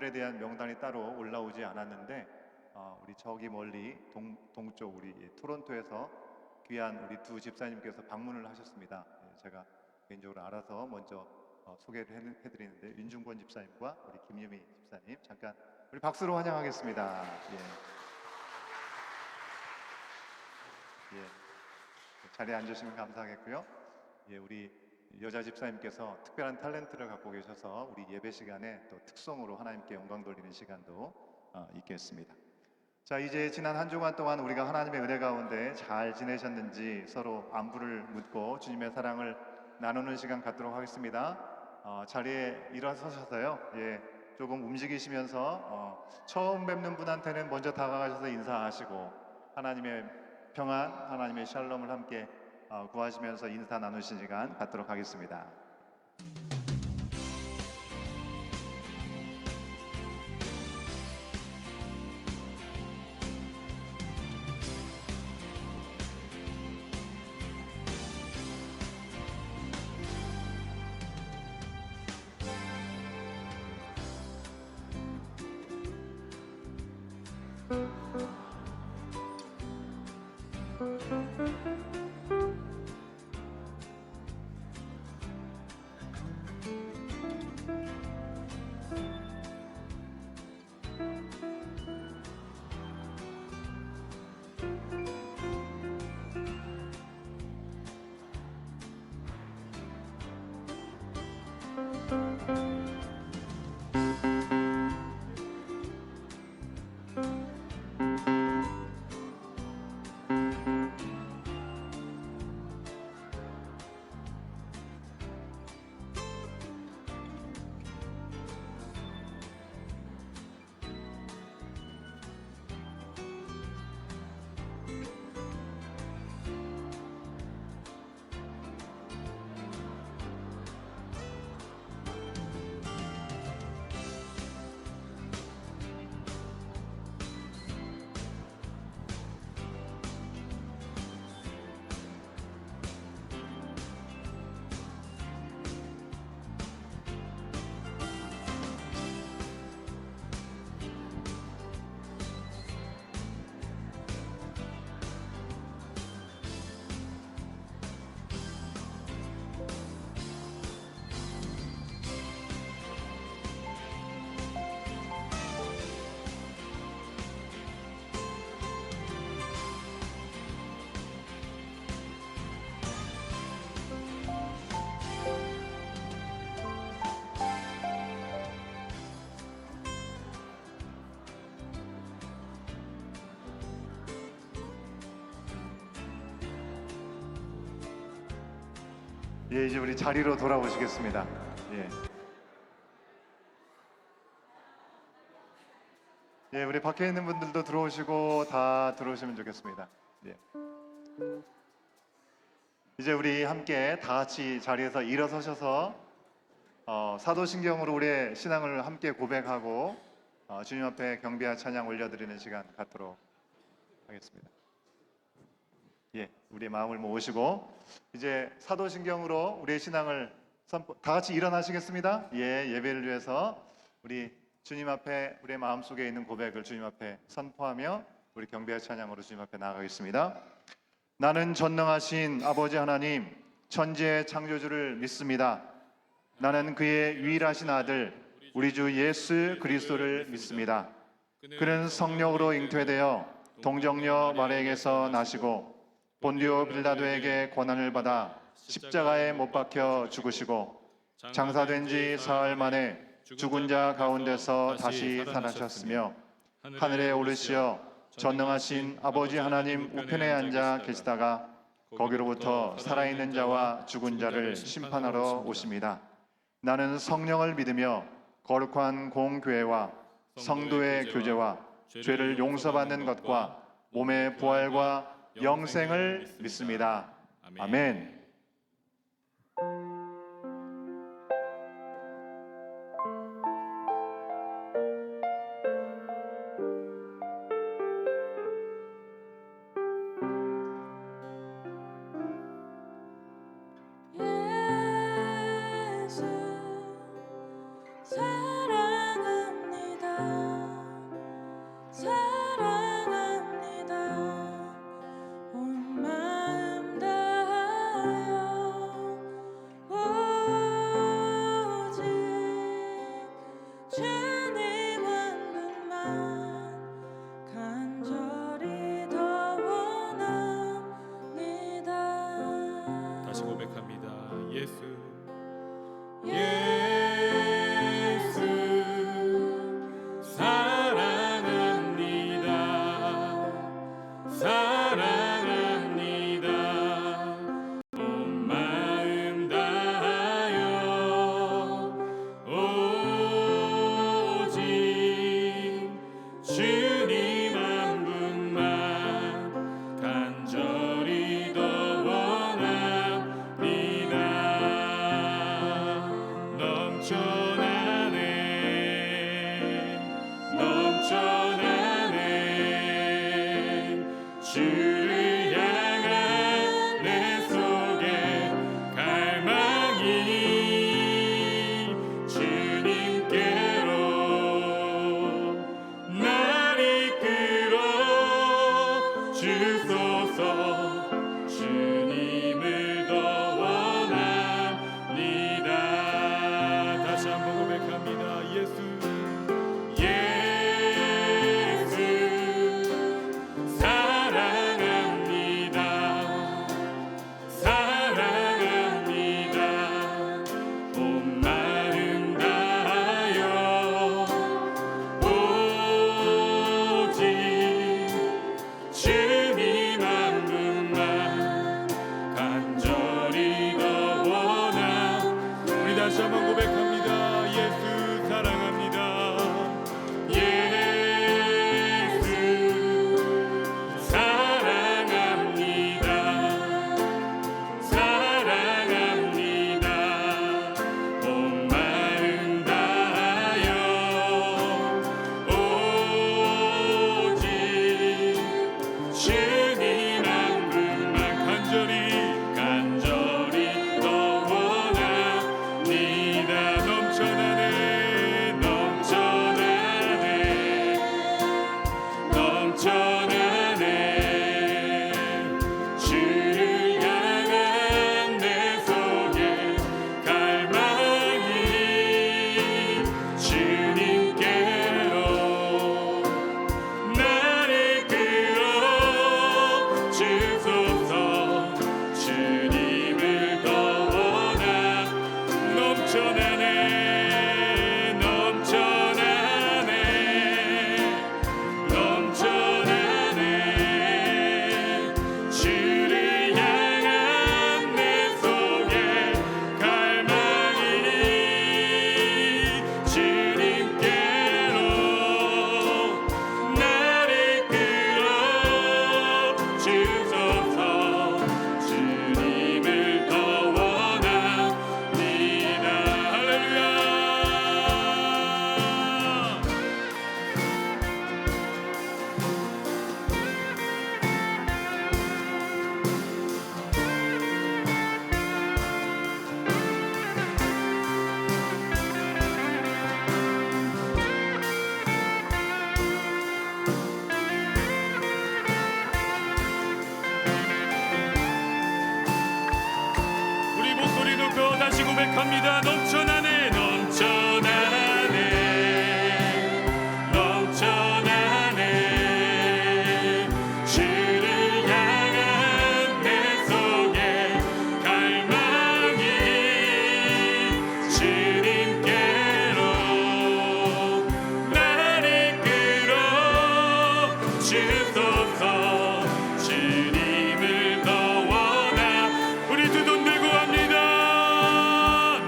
그분들에 대한 명단이 따로 올라오지 않았는데 우리 저기 멀리 동쪽 우리 토론토에서 귀한 우리 두 집사님께서 방문을 하셨습니다. 제가 개인적으로 알아서 먼저 소개를 해드리는데 윤중권 집사님과 우리 김유미 집사님 잠깐 우리 박수로 환영하겠습니다. 자리에 앉으시면 감사하겠고요. 우리 여자 집사님께서 특별한 탤런트를 갖고 계셔서 우리 예배 시간에 또 특송으로 하나님께 영광 돌리는 시간도 있겠습니다. 자, 이제 지난 한 주간 동안 우리가 하나님의 은혜 가운데 잘 지내셨는지 서로 안부를 묻고 주님의 사랑을 나누는 시간 갖도록 하겠습니다. 자리에 일어서셔서요. 조금 움직이시면서 처음 뵙는 분한테는 먼저 다가가셔서 인사하시고 하나님의 평안, 하나님의 샬롬을 함께 구하시면서 인사 나누신 시간 갖도록 하겠습니다. 이제 우리 자리로 돌아오시겠습니다. 우리 밖에 있는 분들도 들어오시고 다 들어오시면 좋겠습니다. 이제 우리 함께 다 같이 자리에서 일어서셔서 사도신경으로 우리의 신앙을 함께 고백하고 주님 앞에 경배와 찬양 올려드리는 시간 갖도록 하겠습니다. 우리의 마음을 모으시고 이제 사도신경으로 우리의 신앙을 다 같이 일어나시겠습니다. 예배를 위해서 우리 주님 앞에 우리의 마음속에 있는 고백을 주님 앞에 선포하며 우리 경배와 찬양으로 주님 앞에 나아가겠습니다. 나는 전능하신 아버지 하나님 천지의 창조주를 믿습니다. 나는 그의 유일하신 아들 우리 주 예수 그리스도를 믿습니다. 그는 성령으로 잉태되어 동정녀 마리아에게서 나시고 본디오 빌라도에게 고난을 받아 십자가에 못 박혀 죽으시고 장사된 지 사흘 만에 죽은 자 가운데서 다시 살아나셨으며 하늘에 오르시어 전능하신 아버지 하나님 우편에 앉아 계시다가 거기로부터 살아있는 자와 죽은 자를 심판하러 오십니다. 나는 성령을 믿으며 거룩한 공교회와 성도의 교제와 죄를 용서받는 것과 몸의 부활과 영생을 믿습니다. 아멘. 예수 사랑합니다. 고백합니다. 넘쳐나네 넘쳐나네 넘쳐나네 주를 향한 내 속에 갈망이 주님께로 날 이끌어 주소서. 주님을 더 원하 우리 두 손 들고 합니다.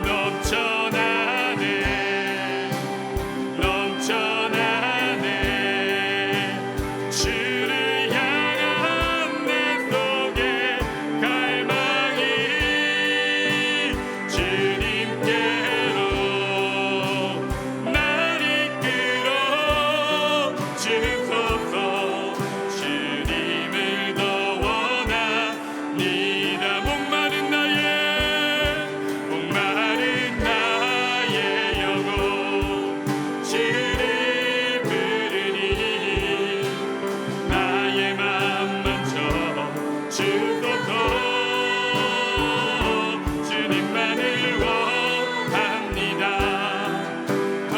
넘쳐나네 넘쳐나네 주를 향한 내 속에 갈망이 주님께로 날 이끌어 주소서. 주님을 더 원합니다. 목마른 나의 영혼 주를 부르니 나의 맘 만져 주소서. 주님만을 원합니다. 더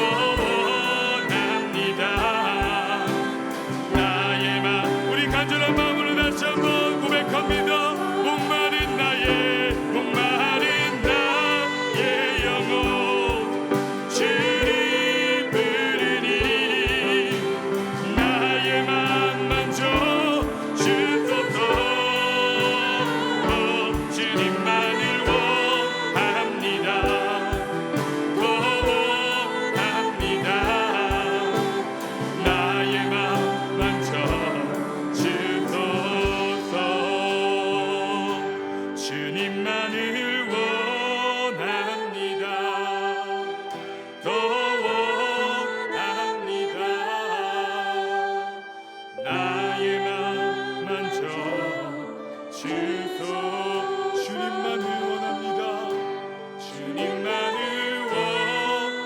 원합니다. 나의 맘 우리 간절한 마음으로 다시 한번 고백합니다. 목마른 나의 영혼 주를 부르니 나의 맘 만져 주소서. 주님만을 원합니다. 더 원합니다. 나의 맘 만져 주소서. 주님만을 원합니다. 더 원합니다. 나의 맘 만져 주소. 주님만을 원합니다. 주님만을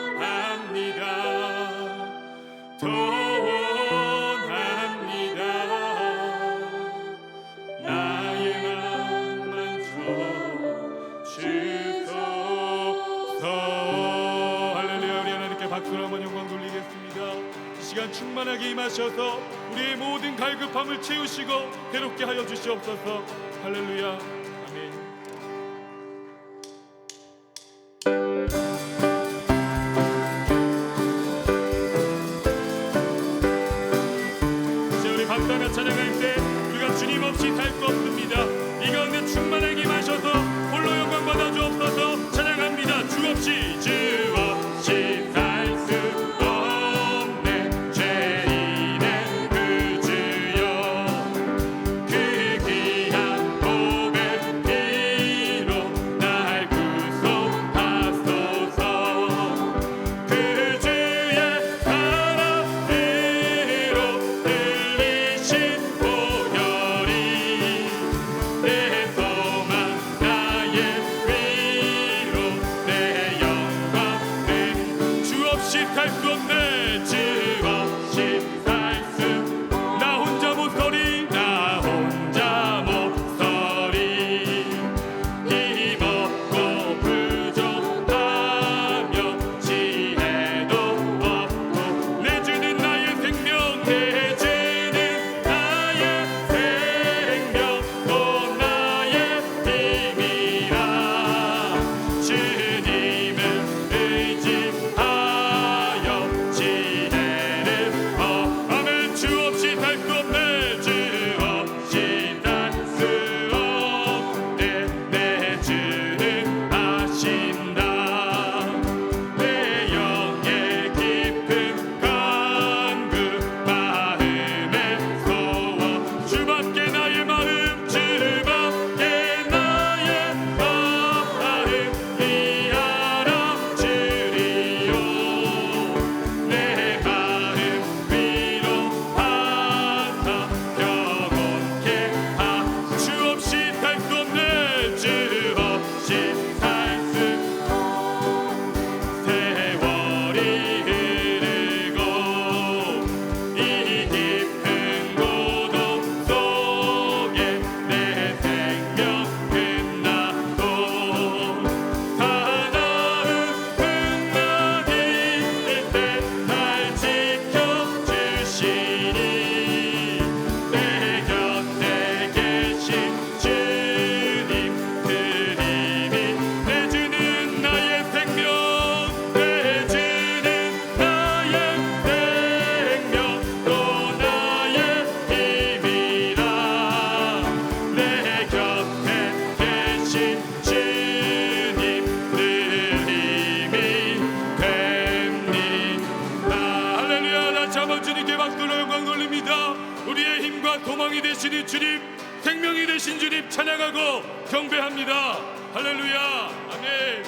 원합니다. 더 원합니다. 나의 맘 만져 주소서. 할렐루야. 우리 하나님께 박수로 한번 영광 돌리겠습니다. 이 시간 충만하게 임하셔서 우리의 모든 갈급함을 채우시고 괴롭게 하여 주시옵소서. 할렐루야. 아멘. 이제 우리 감사하며 찬양할 때 우리가 주님 없이 살 수 없습니다. 이 가운데 충만하게 임하셔서 홀로 영광 받아 주옵소서. 찬양합니다. 주 없이 살 수 없네 죄인의 그 주여 그 귀한 고백 주님께 박수로 영광 돌립니다. 우리의 힘과 소망이 되시는 주님, 생명이 되신 주님 찬양하고 경배합니다. 할렐루야. 아멘.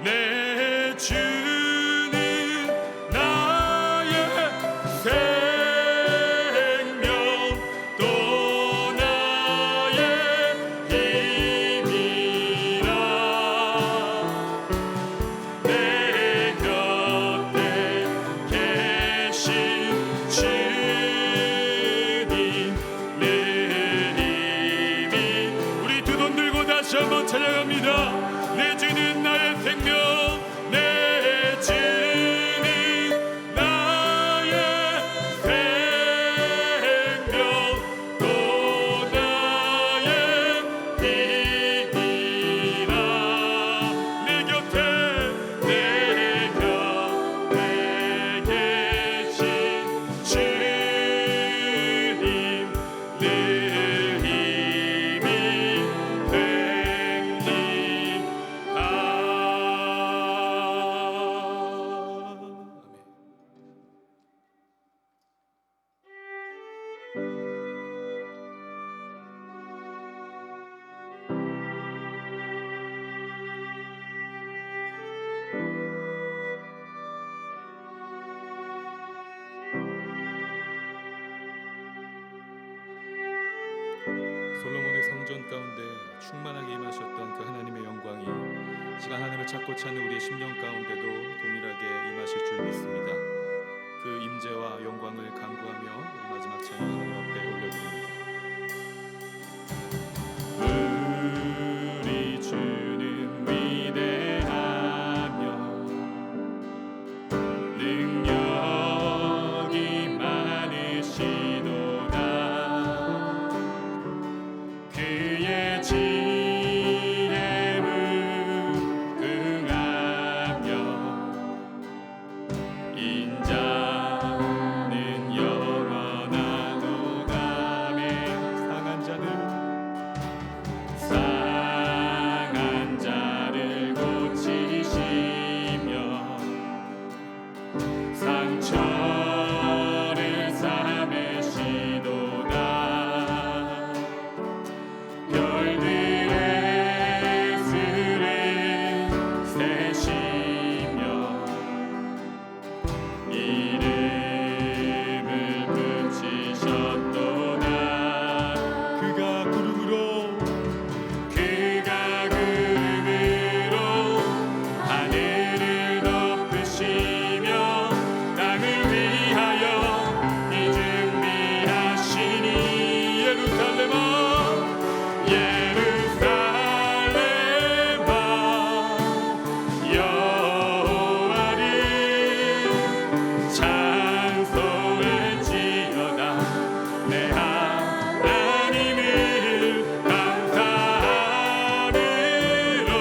내 주는 나의 생명 또 나의 힘이라. 내 곁에 계신 주님 내 힘이. 우리 두 손 들고 다시 한번 찬양합니다. 내 주는 나의 생명, 내 주는 나의 생명 또 나의 힘이라. 내 곁에 계신 주님 내 힘이 솔로몬의 성전 가운데 충만하게 임하셨던 그 하나님의 영광이 시간 하나님을 찾고 찾는 우리의 심령 가운데도 동일하게 임하실 줄 믿습니다. 그 임재와 영광을 간구하며 우리 마지막 찬양 하나님 앞에 올려드립니다. 우리 주는 위대하며 능력이 많으시도다. 그의 지혜를 응하며 인자는 영원하도다. 상한 자를 고치시며 상처를 싸매시도다. 별들의 수를 세시며 이름을 붙이셨도다. 그가 구름으로 하늘을 덮으시며 땅을 위하여 이 준비하시니. 예루살렘아 여호와를 찬송할지어다. 내 하나님을 감사함으로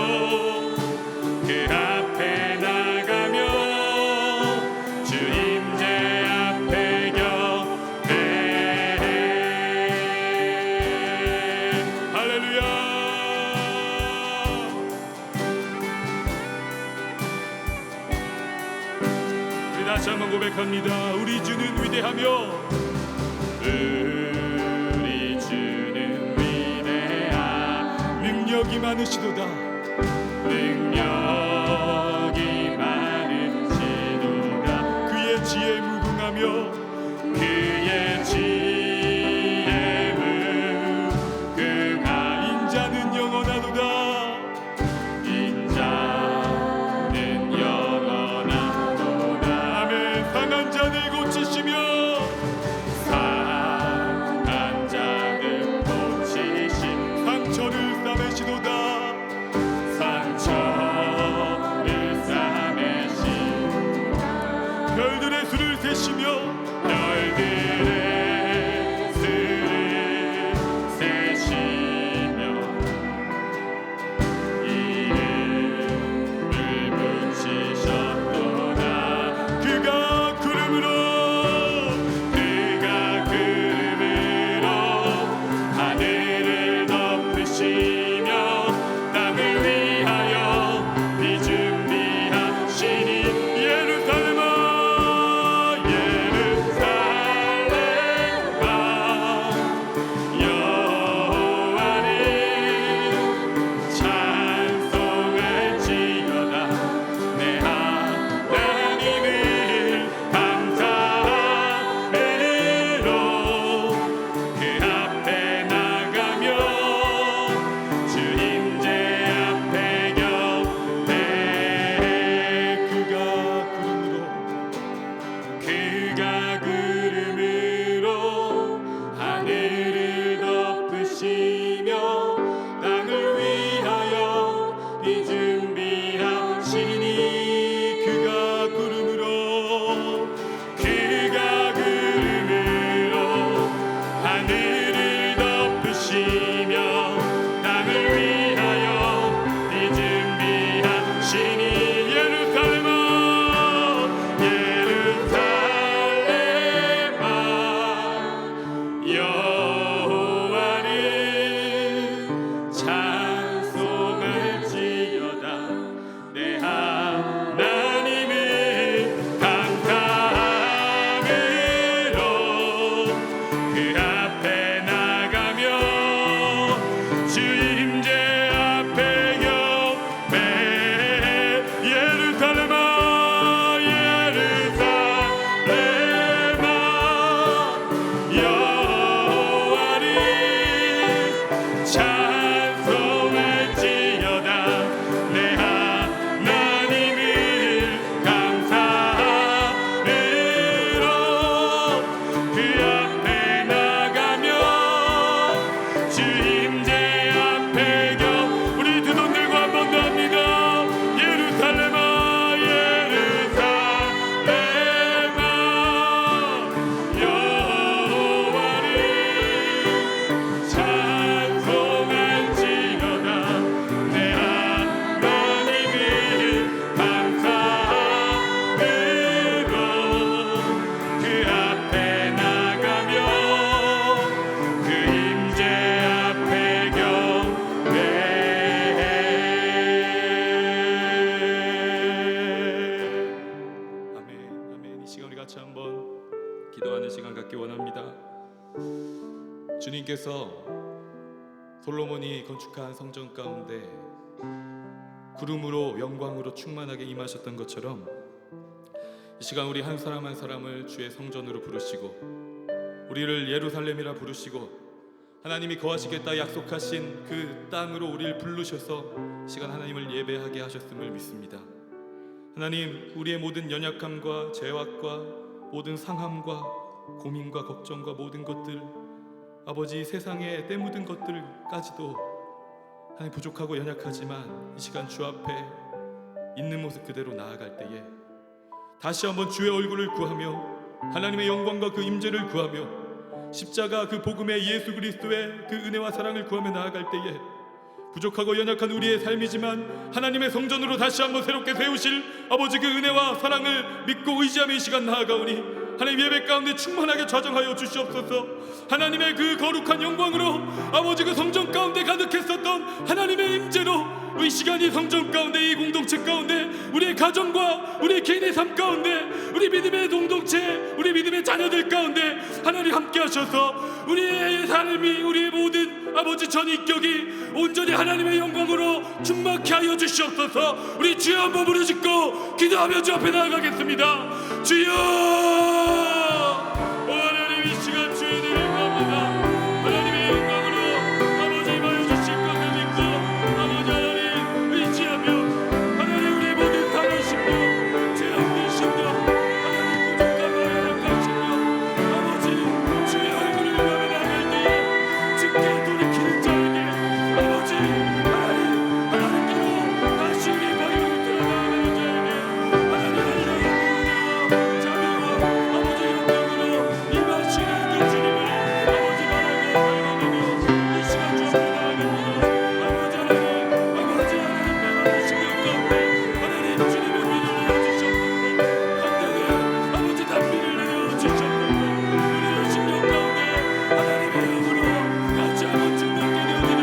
그 앞에 나가며 주 임재 앞에 경배해. 할렐루야. 우리 다시 한번 고백합니다. 우리 주는 위대하며 우리 주는 위대하 능력이 많으시도다. 능력이 많으시도다. 그의 지혜에 무궁하며 그의 지혜에 무궁하 인자는 영원하도다. 인자는 영원하도다. 아멘. 상한 자를 고치시며 상한 자를 고치신 상처를 싸매시도다. 상처를 싸매신 별들의 수를 세시며 별들의 수를 세시며 이름을 붙이셨도다. 그가 구름으로 하늘을 덮으시며 땅을 위하여 비 준비하시니. 예루살렘아 같이 한번 기도하는 시간 갖기 원합니다. 주님께서 솔로몬이 건축한 성전 가운데 구름으로 영광으로 충만하게 임하셨던 것처럼 이 시간 우리 한 사람 한 사람을 주의 성전으로 부르시고 우리를 예루살렘이라 부르시고 하나님이 거하시겠다 약속하신 그 땅으로 우리를 부르셔서 이 시간 하나님을 예배하게 하셨음을 믿습니다. 하나님, 우리의 모든 연약함과 죄악과 모든 상함과 고민과 걱정과 모든 것들, 아버지, 세상에 때묻은 것들까지도 하나님 부족하고 연약하지만 이 시간 주 앞에 있는 모습 그대로 나아갈 때에 다시 한번 주의 얼굴을 구하며 하나님의 영광과 그 임재를 구하며 십자가 그 복음의 예수 그리스도의 그 은혜와 사랑을 구하며 나아갈 때에 부족하고 연약한 우리의 삶이지만 하나님의 성전으로 다시 한번 새롭게 세우실 아버지 그 은혜와 사랑을 믿고 의지하며 이 시간 나아가오니 하나님 예배 가운데 충만하게 좌정하여 주시옵소서. 하나님의 그 거룩한 영광으로 아버지 그 성전 가운데 가득했었던 하나님의 임재로 이 시간이 성전 가운데 이 공동체 가운데 우리의 가정과 우리 개인의 삶 가운데 우리 믿음의 공동체 우리 믿음의 자녀들 가운데 하나님 함께 하셔서 우리의 삶이 우리의 모든 아버지 전인격이 온전히 하나님의 영광으로 충만케 하여 주시옵소서. 우리 주여 한번 부르짖고 기도하며 주 앞에 나아가겠습니다. 주여, 오 하나님, 이 시간 주의 은혜를 구합니다. 하나님의 영광으로 아버지 임하여 주실 것을 믿고 아버지 하나님 의지하며 하나님 우리의 모든 상한 심령 죄 없는 심령 하나님 부족하고 연약한 심령 아버지 주의 얼굴을 구하며 나갈 때에 주께 돌이키는 자에게 아버지 하나님께로 다시 우리 발을 들어가는 자에게 하나님 은혜와 자비와 아버지 영광으로 임하시는 그 주님을 아버지 바라게 바라보며 이 시간 주 앞에 나아갑니다. 아버지 하나님 메마른 심령 가운데 하나님 주님의 위를 내려주셨소서. 감당의 아버지 단비를 내려주셨소서. 우리의 심령 가운데 하나님의 영으로 같이 한번 충만케 되어지는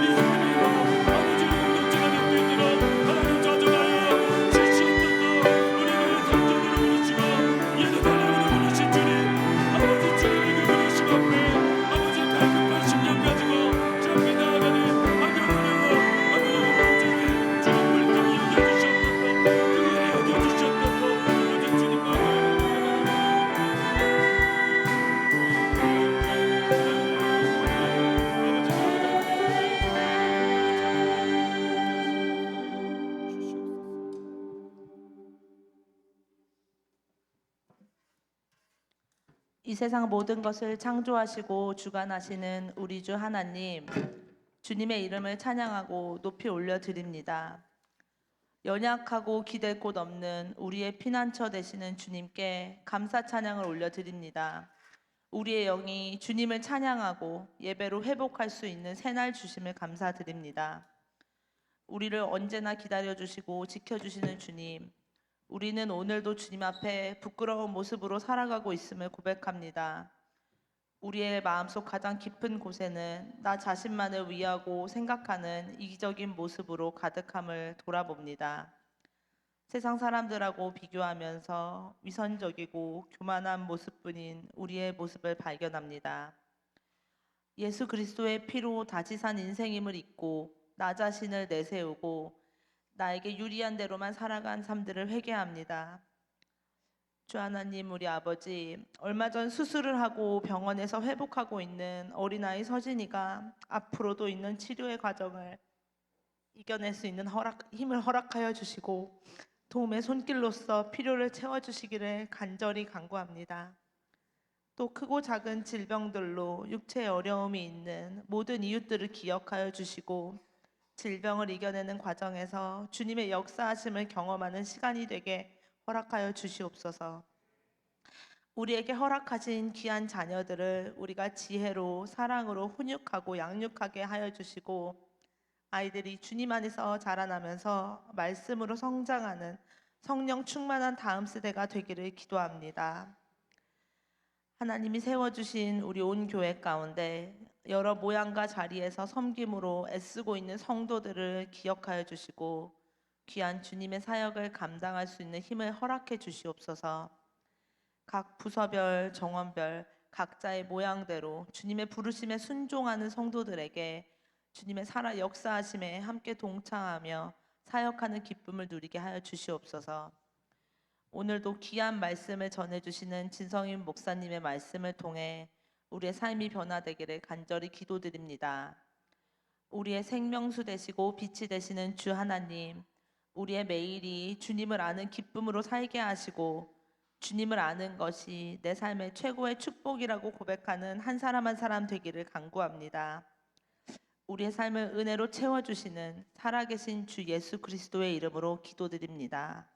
이 주님과 아버지 공동체가 될 수 있도록 하나님 좌정하여 주시옵소서. 우리를 성전으로 부르시고 예루살렘으로 부르신 주님 아버지 주님의 그 부르심 앞에 아버지 갈급한 심령 가지고 주 앞에 나아가는 하나님의 공동체를 주님을 더 여겨주시옵소서. 그의 여겨주시옵소서. 아버지 주님과 이 세상 모든 것을 창조하시고 주관하시는 우리 주 하나님, 주님의 이름을 찬양하고 높이 올려드립니다. 연약하고 기댈 곳 없는 우리의 피난처 되시는 주님께 감사 찬양을 올려드립니다. 우리의 영이 주님을 찬양하고 예배로 회복할 수 있는 새날 주심을 감사드립니다. 우리를 언제나 기다려주시고 지켜주시는 주님, 우리는 오늘도 주님 앞에 부끄러운 모습으로 살아가고 있음을 고백합니다. 우리의 마음속 가장 깊은 곳에는 나 자신만을 위하고 생각하는 이기적인 모습으로 가득함을 돌아봅니다. 세상 사람들하고 비교하면서 위선적이고 교만한 모습뿐인 우리의 모습을 발견합니다. 예수 그리스도의 피로 다시 산 인생임을 잊고 나 자신을 내세우고 나에게 유리한 대로만 살아간 삶들을 회개합니다. 주 하나님, 우리 아버지, 얼마 전 수술을 하고 병원에서 회복하고 있는 어린아이 서진이가 앞으로도 있는 치료의 과정을 이겨낼 수 있는 힘을 허락하여 주시고 도움의 손길로서 필요를 채워주시기를 간절히 간구합니다. 또 크고 작은 질병들로 육체에 어려움이 있는 모든 이웃들을 기억하여 주시고 질병을 이겨내는 과정에서 주님의 역사하심을 경험하는 시간이 되게 허락하여 주시옵소서. 우리에게 허락하신 귀한 자녀들을 우리가 지혜로 사랑으로 훈육하고 양육하게 하여 주시고 아이들이 주님 안에서 자라나면서 말씀으로 성장하는 성령 충만한 다음 세대가 되기를 기도합니다. 하나님이 세워주신 우리 온 교회 가운데 여러 모양과 자리에서 섬김으로 애쓰고 있는 성도들을 기억하여 주시고 귀한 주님의 사역을 감당할 수 있는 힘을 허락해 주시옵소서. 각 부서별, 정원별 각자의 모양대로 주님의 부르심에 순종하는 성도들에게 주님의 살아 역사하심에 함께 동참하며 사역하는 기쁨을 누리게 하여 주시옵소서. 오늘도 귀한 말씀을 전해주시는 진성인 목사님의 말씀을 통해 우리의 삶이 변화되기를 간절히 기도드립니다. 우리의 생명수 되시고 빛이 되시는 주 하나님, 우리의 매일이 주님을 아는 기쁨으로 살게 하시고 주님을 아는 것이 내 삶의 최고의 축복이라고 고백하는 한 사람 한 사람 되기를 간구합니다. 우리의 삶을 은혜로 채워주시는 살아계신 주 예수 그리스도의 이름으로 기도드립니다.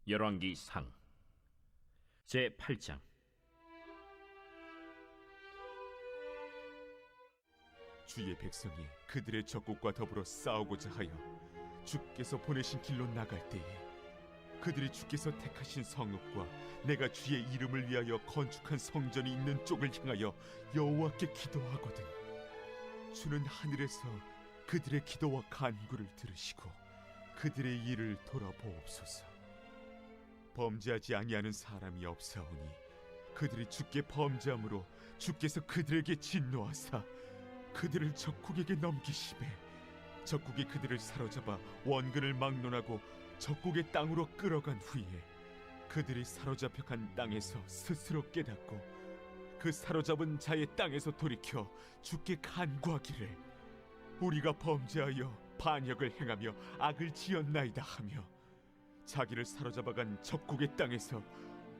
열왕기상 제8장. 주의 백성이 그들의 적국과 더불어 싸우고자 하여 주께서 보내신 길로 나갈 때에 그들이 주께서 택하신 성읍과 내가 주의 이름을 위하여 건축한 성전이 있는 쪽을 향하여 여호와께 기도하거든 주는 하늘에서 그들의 기도와 간구를 들으시고 그들의 일을 돌아보옵소서. 범죄하지 아니하는 사람이 없사오니 그들이 주께 범죄함으로 주께서 그들에게 진노하사 그들을 적국에게 넘기시매 적국이 그들을 사로잡아 원근을 막론하고 적국의 땅으로 끌어간 후에 그들이 사로잡혀 간 땅에서 스스로 깨닫고 그 사로잡은 자의 땅에서 돌이켜 주께 간구하기를 우리가 범죄하여 반역을 행하며 악을 지었나이다 하며 자기를 사로잡아간 적국의 땅에서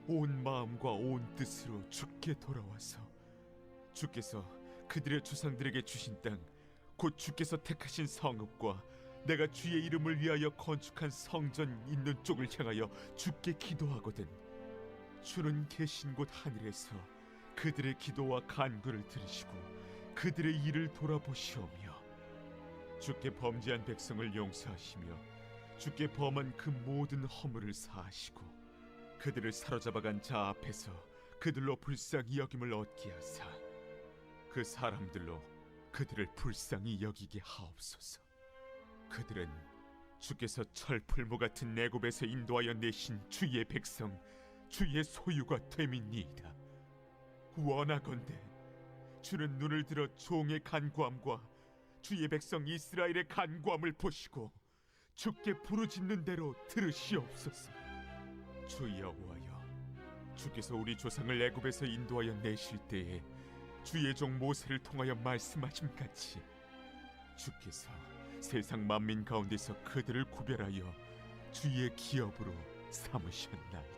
온 마음과 온 뜻으로 주께 돌아와서 주께서 그들의 조상들에게 주신 땅 곧 주께서 택하신 성읍과 내가 주의 이름을 위하여 건축한 성전 있는 쪽을 향하여 주께 기도하거든 주는 계신 곳 하늘에서 그들의 기도와 간구를 들으시고 그들의 일을 돌아보시오며 주께 범죄한 백성을 용서하시며 주께 범한 그 모든 허물을 사하시고 그들을 사로잡아간 자 앞에서 그들로 불쌍히 여김을 얻게 하사 그 사람들로 그들을 불쌍히 여기게 하옵소서. 그들은 주께서 철풀무 같은 애굽에서 인도하여 내신 주의 백성 주의 소유가 됨이니이다. 원하건대 주는 눈을 들어 종의 간구함과 주의 백성 이스라엘의 간구함을 보시고 주께 부르짖는 대로 들으시옵소서. 주 여호와여, 주께서 우리 조상을 애굽에서 인도하여 내실 때에 주의 종 모세를 통하여 말씀하신 같이 주께서 세상 만민 가운데서 그들을 구별하여 주의 기업으로 삼으셨나이다.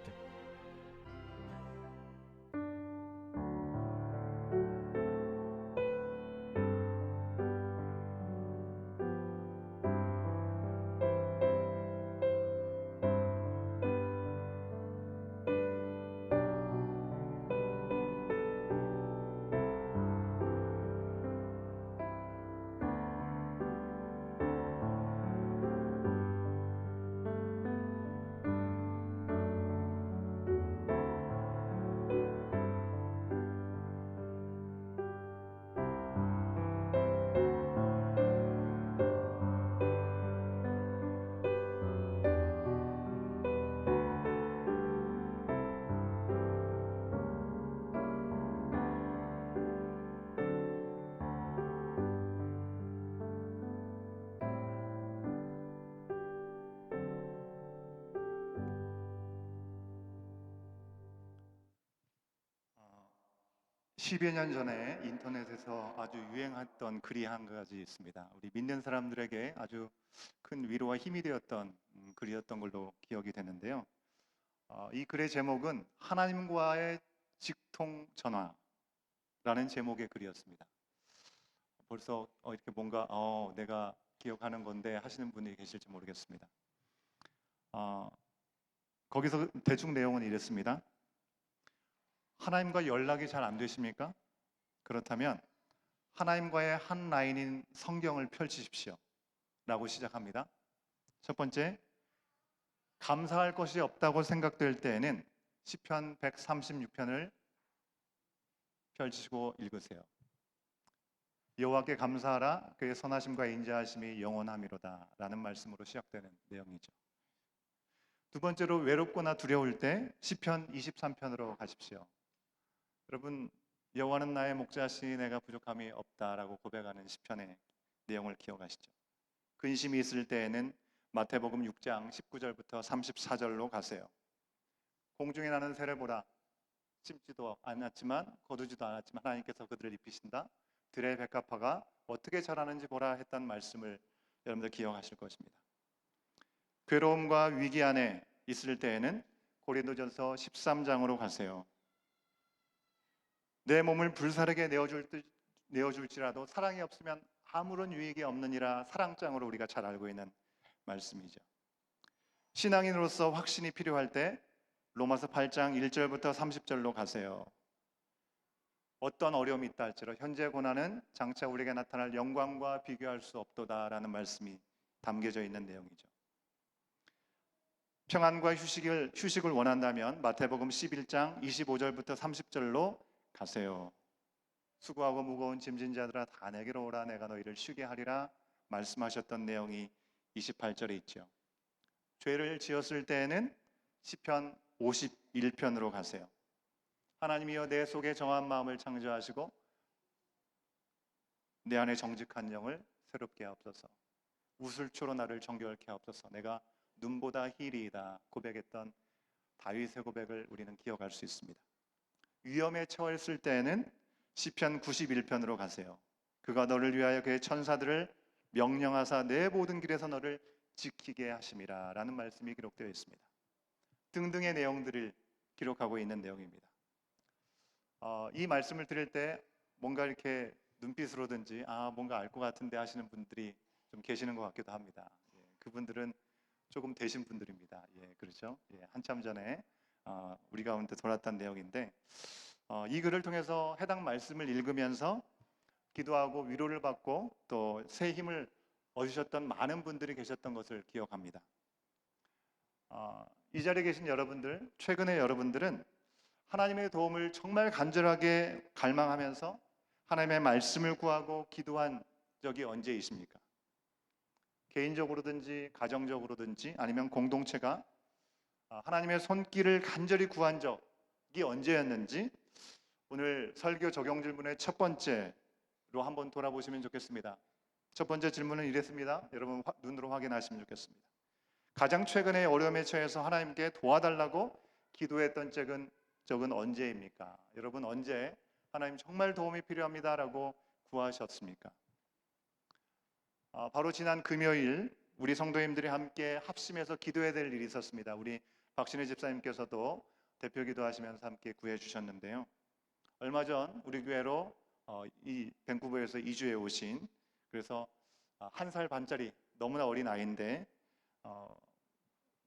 어, 10여 년 전에 인터넷에서 아주 유행했던 글이 한 가지 있습니다. 우리 믿는 사람들에게 아주 큰 위로와 힘이 되었던 글이었던 걸로 기억이 되는데요. 이 글의 제목은 하나님과의 직통 전화라는 제목의 글이었습니다. 벌써 이렇게 뭔가 내가 기억하는 건데 하시는 분이 계실지 모르겠습니다. 거기서 대충 내용은 이랬습니다. 하나님과 연락이 잘 안 되십니까? 그렇다면 하나님과의 한 라인인 성경을 펼치십시오 라고 시작합니다. 첫 번째, 감사할 것이 없다고 생각될 때에는 시편 136편을 펼치시고 읽으세요. 여호와께 감사하라, 그의 선하심과 인자하심이 영원함이로다 라는 말씀으로 시작되는 내용이죠. 두 번째로, 외롭거나 두려울 때 시편 23편으로 가십시오. 여러분, 여호와는 나의 목자시니 내가 부족함이 없다라고 고백하는 시편의 내용을 기억하시죠? 근심이 있을 때에는 마태복음 6장 19절부터 34절로 가세요. 공중에 나는 새를 보라. 심지도 않았지만 거두지도 않았지만 하나님께서 그들을 입히신다. 들의 백합화가 어떻게 자라는지 보라 했던 말씀을 여러분들 기억하실 것입니다. 괴로움과 위기 안에 있을 때에는 고린도전서 13장으로 가세요. 내 몸을 불사르게 내어줄지라도 사랑이 없으면 아무런 유익이 없느니라, 사랑장으로 우리가 잘 알고 있는 말씀이죠. 신앙인으로서 확신이 필요할 때 로마서 8장 1절부터 30절로 가세요. 어떤 어려움이 있다 할지라도 현재 고난은 장차 우리에게 나타날 영광과 비교할 수 없도다라는 말씀이 담겨져 있는 내용이죠. 평안과 휴식을 원한다면 마태복음 11장 25절부터 30절로 가세요. 수고하고 무거운 짐진 자들아 다 내게로 오라, 내가 너희를 쉬게 하리라 말씀하셨던 내용이 28절에 있죠. 죄를 지었을 때에는 시편 51편으로 가세요. 하나님이여 내 속에 정한 마음을 창조하시고 내 안에 정직한 영을 새롭게 하옵소서. 우슬초로 나를 정결케 하옵소서. 내가 눈보다 희리이다 고백했던 다윗의 고백을 우리는 기억할 수 있습니다. 위험에 처했을 때에는 시편 91편으로 가세요. 그가 너를 위하여 그의 천사들을 명령하사 내 모든 길에서 너를 지키게 하심이라 라는 말씀이 기록되어 있습니다. 등등의 내용들을 기록하고 있는 내용입니다. 이 말씀을 드릴 때 뭔가 이렇게 눈빛으로든지 뭔가 알 것 같은데 하시는 분들이 좀 계시는 것 같기도 합니다. 그분들은 조금 되신 분들입니다. 그렇죠? 한참 전에 우리 가운데 돌았던 내용인데 이 글을 통해서 해당 말씀을 읽으면서 기도하고 위로를 받고 또 새 힘을 얻으셨던 많은 분들이 계셨던 것을 기억합니다. 이 자리에 계신 여러분들, 최근에 여러분들은 하나님의 도움을 정말 간절하게 갈망하면서 하나님의 말씀을 구하고 기도한 적이 언제이십니까? 개인적으로든지 가정적으로든지 아니면 공동체가 하나님의 손길을 간절히 구한 적이 언제였는지 오늘 설교 적용 질문의 첫 번째로 한번 돌아보시면 좋겠습니다. 첫 번째 질문은 이랬습니다. 여러분 눈으로 확인하시면 좋겠습니다. 가장 최근에 어려움에 처해서 하나님께 도와달라고 기도했던 적은 언제입니까? 여러분 언제 하나님 정말 도움이 필요합니다 라고 구하셨습니까? 바로 지난 금요일 우리 성도님들이 함께 합심해서 기도해야 될 일이 있었습니다. 우리 박신혜 집사님께서도 대표 기도하시면서 함께 구해 주셨는데요. 얼마 전 우리 교회로 이 밴쿠버에서 이주해 오신, 그래서 1살 반짜리 너무나 어린 아이인데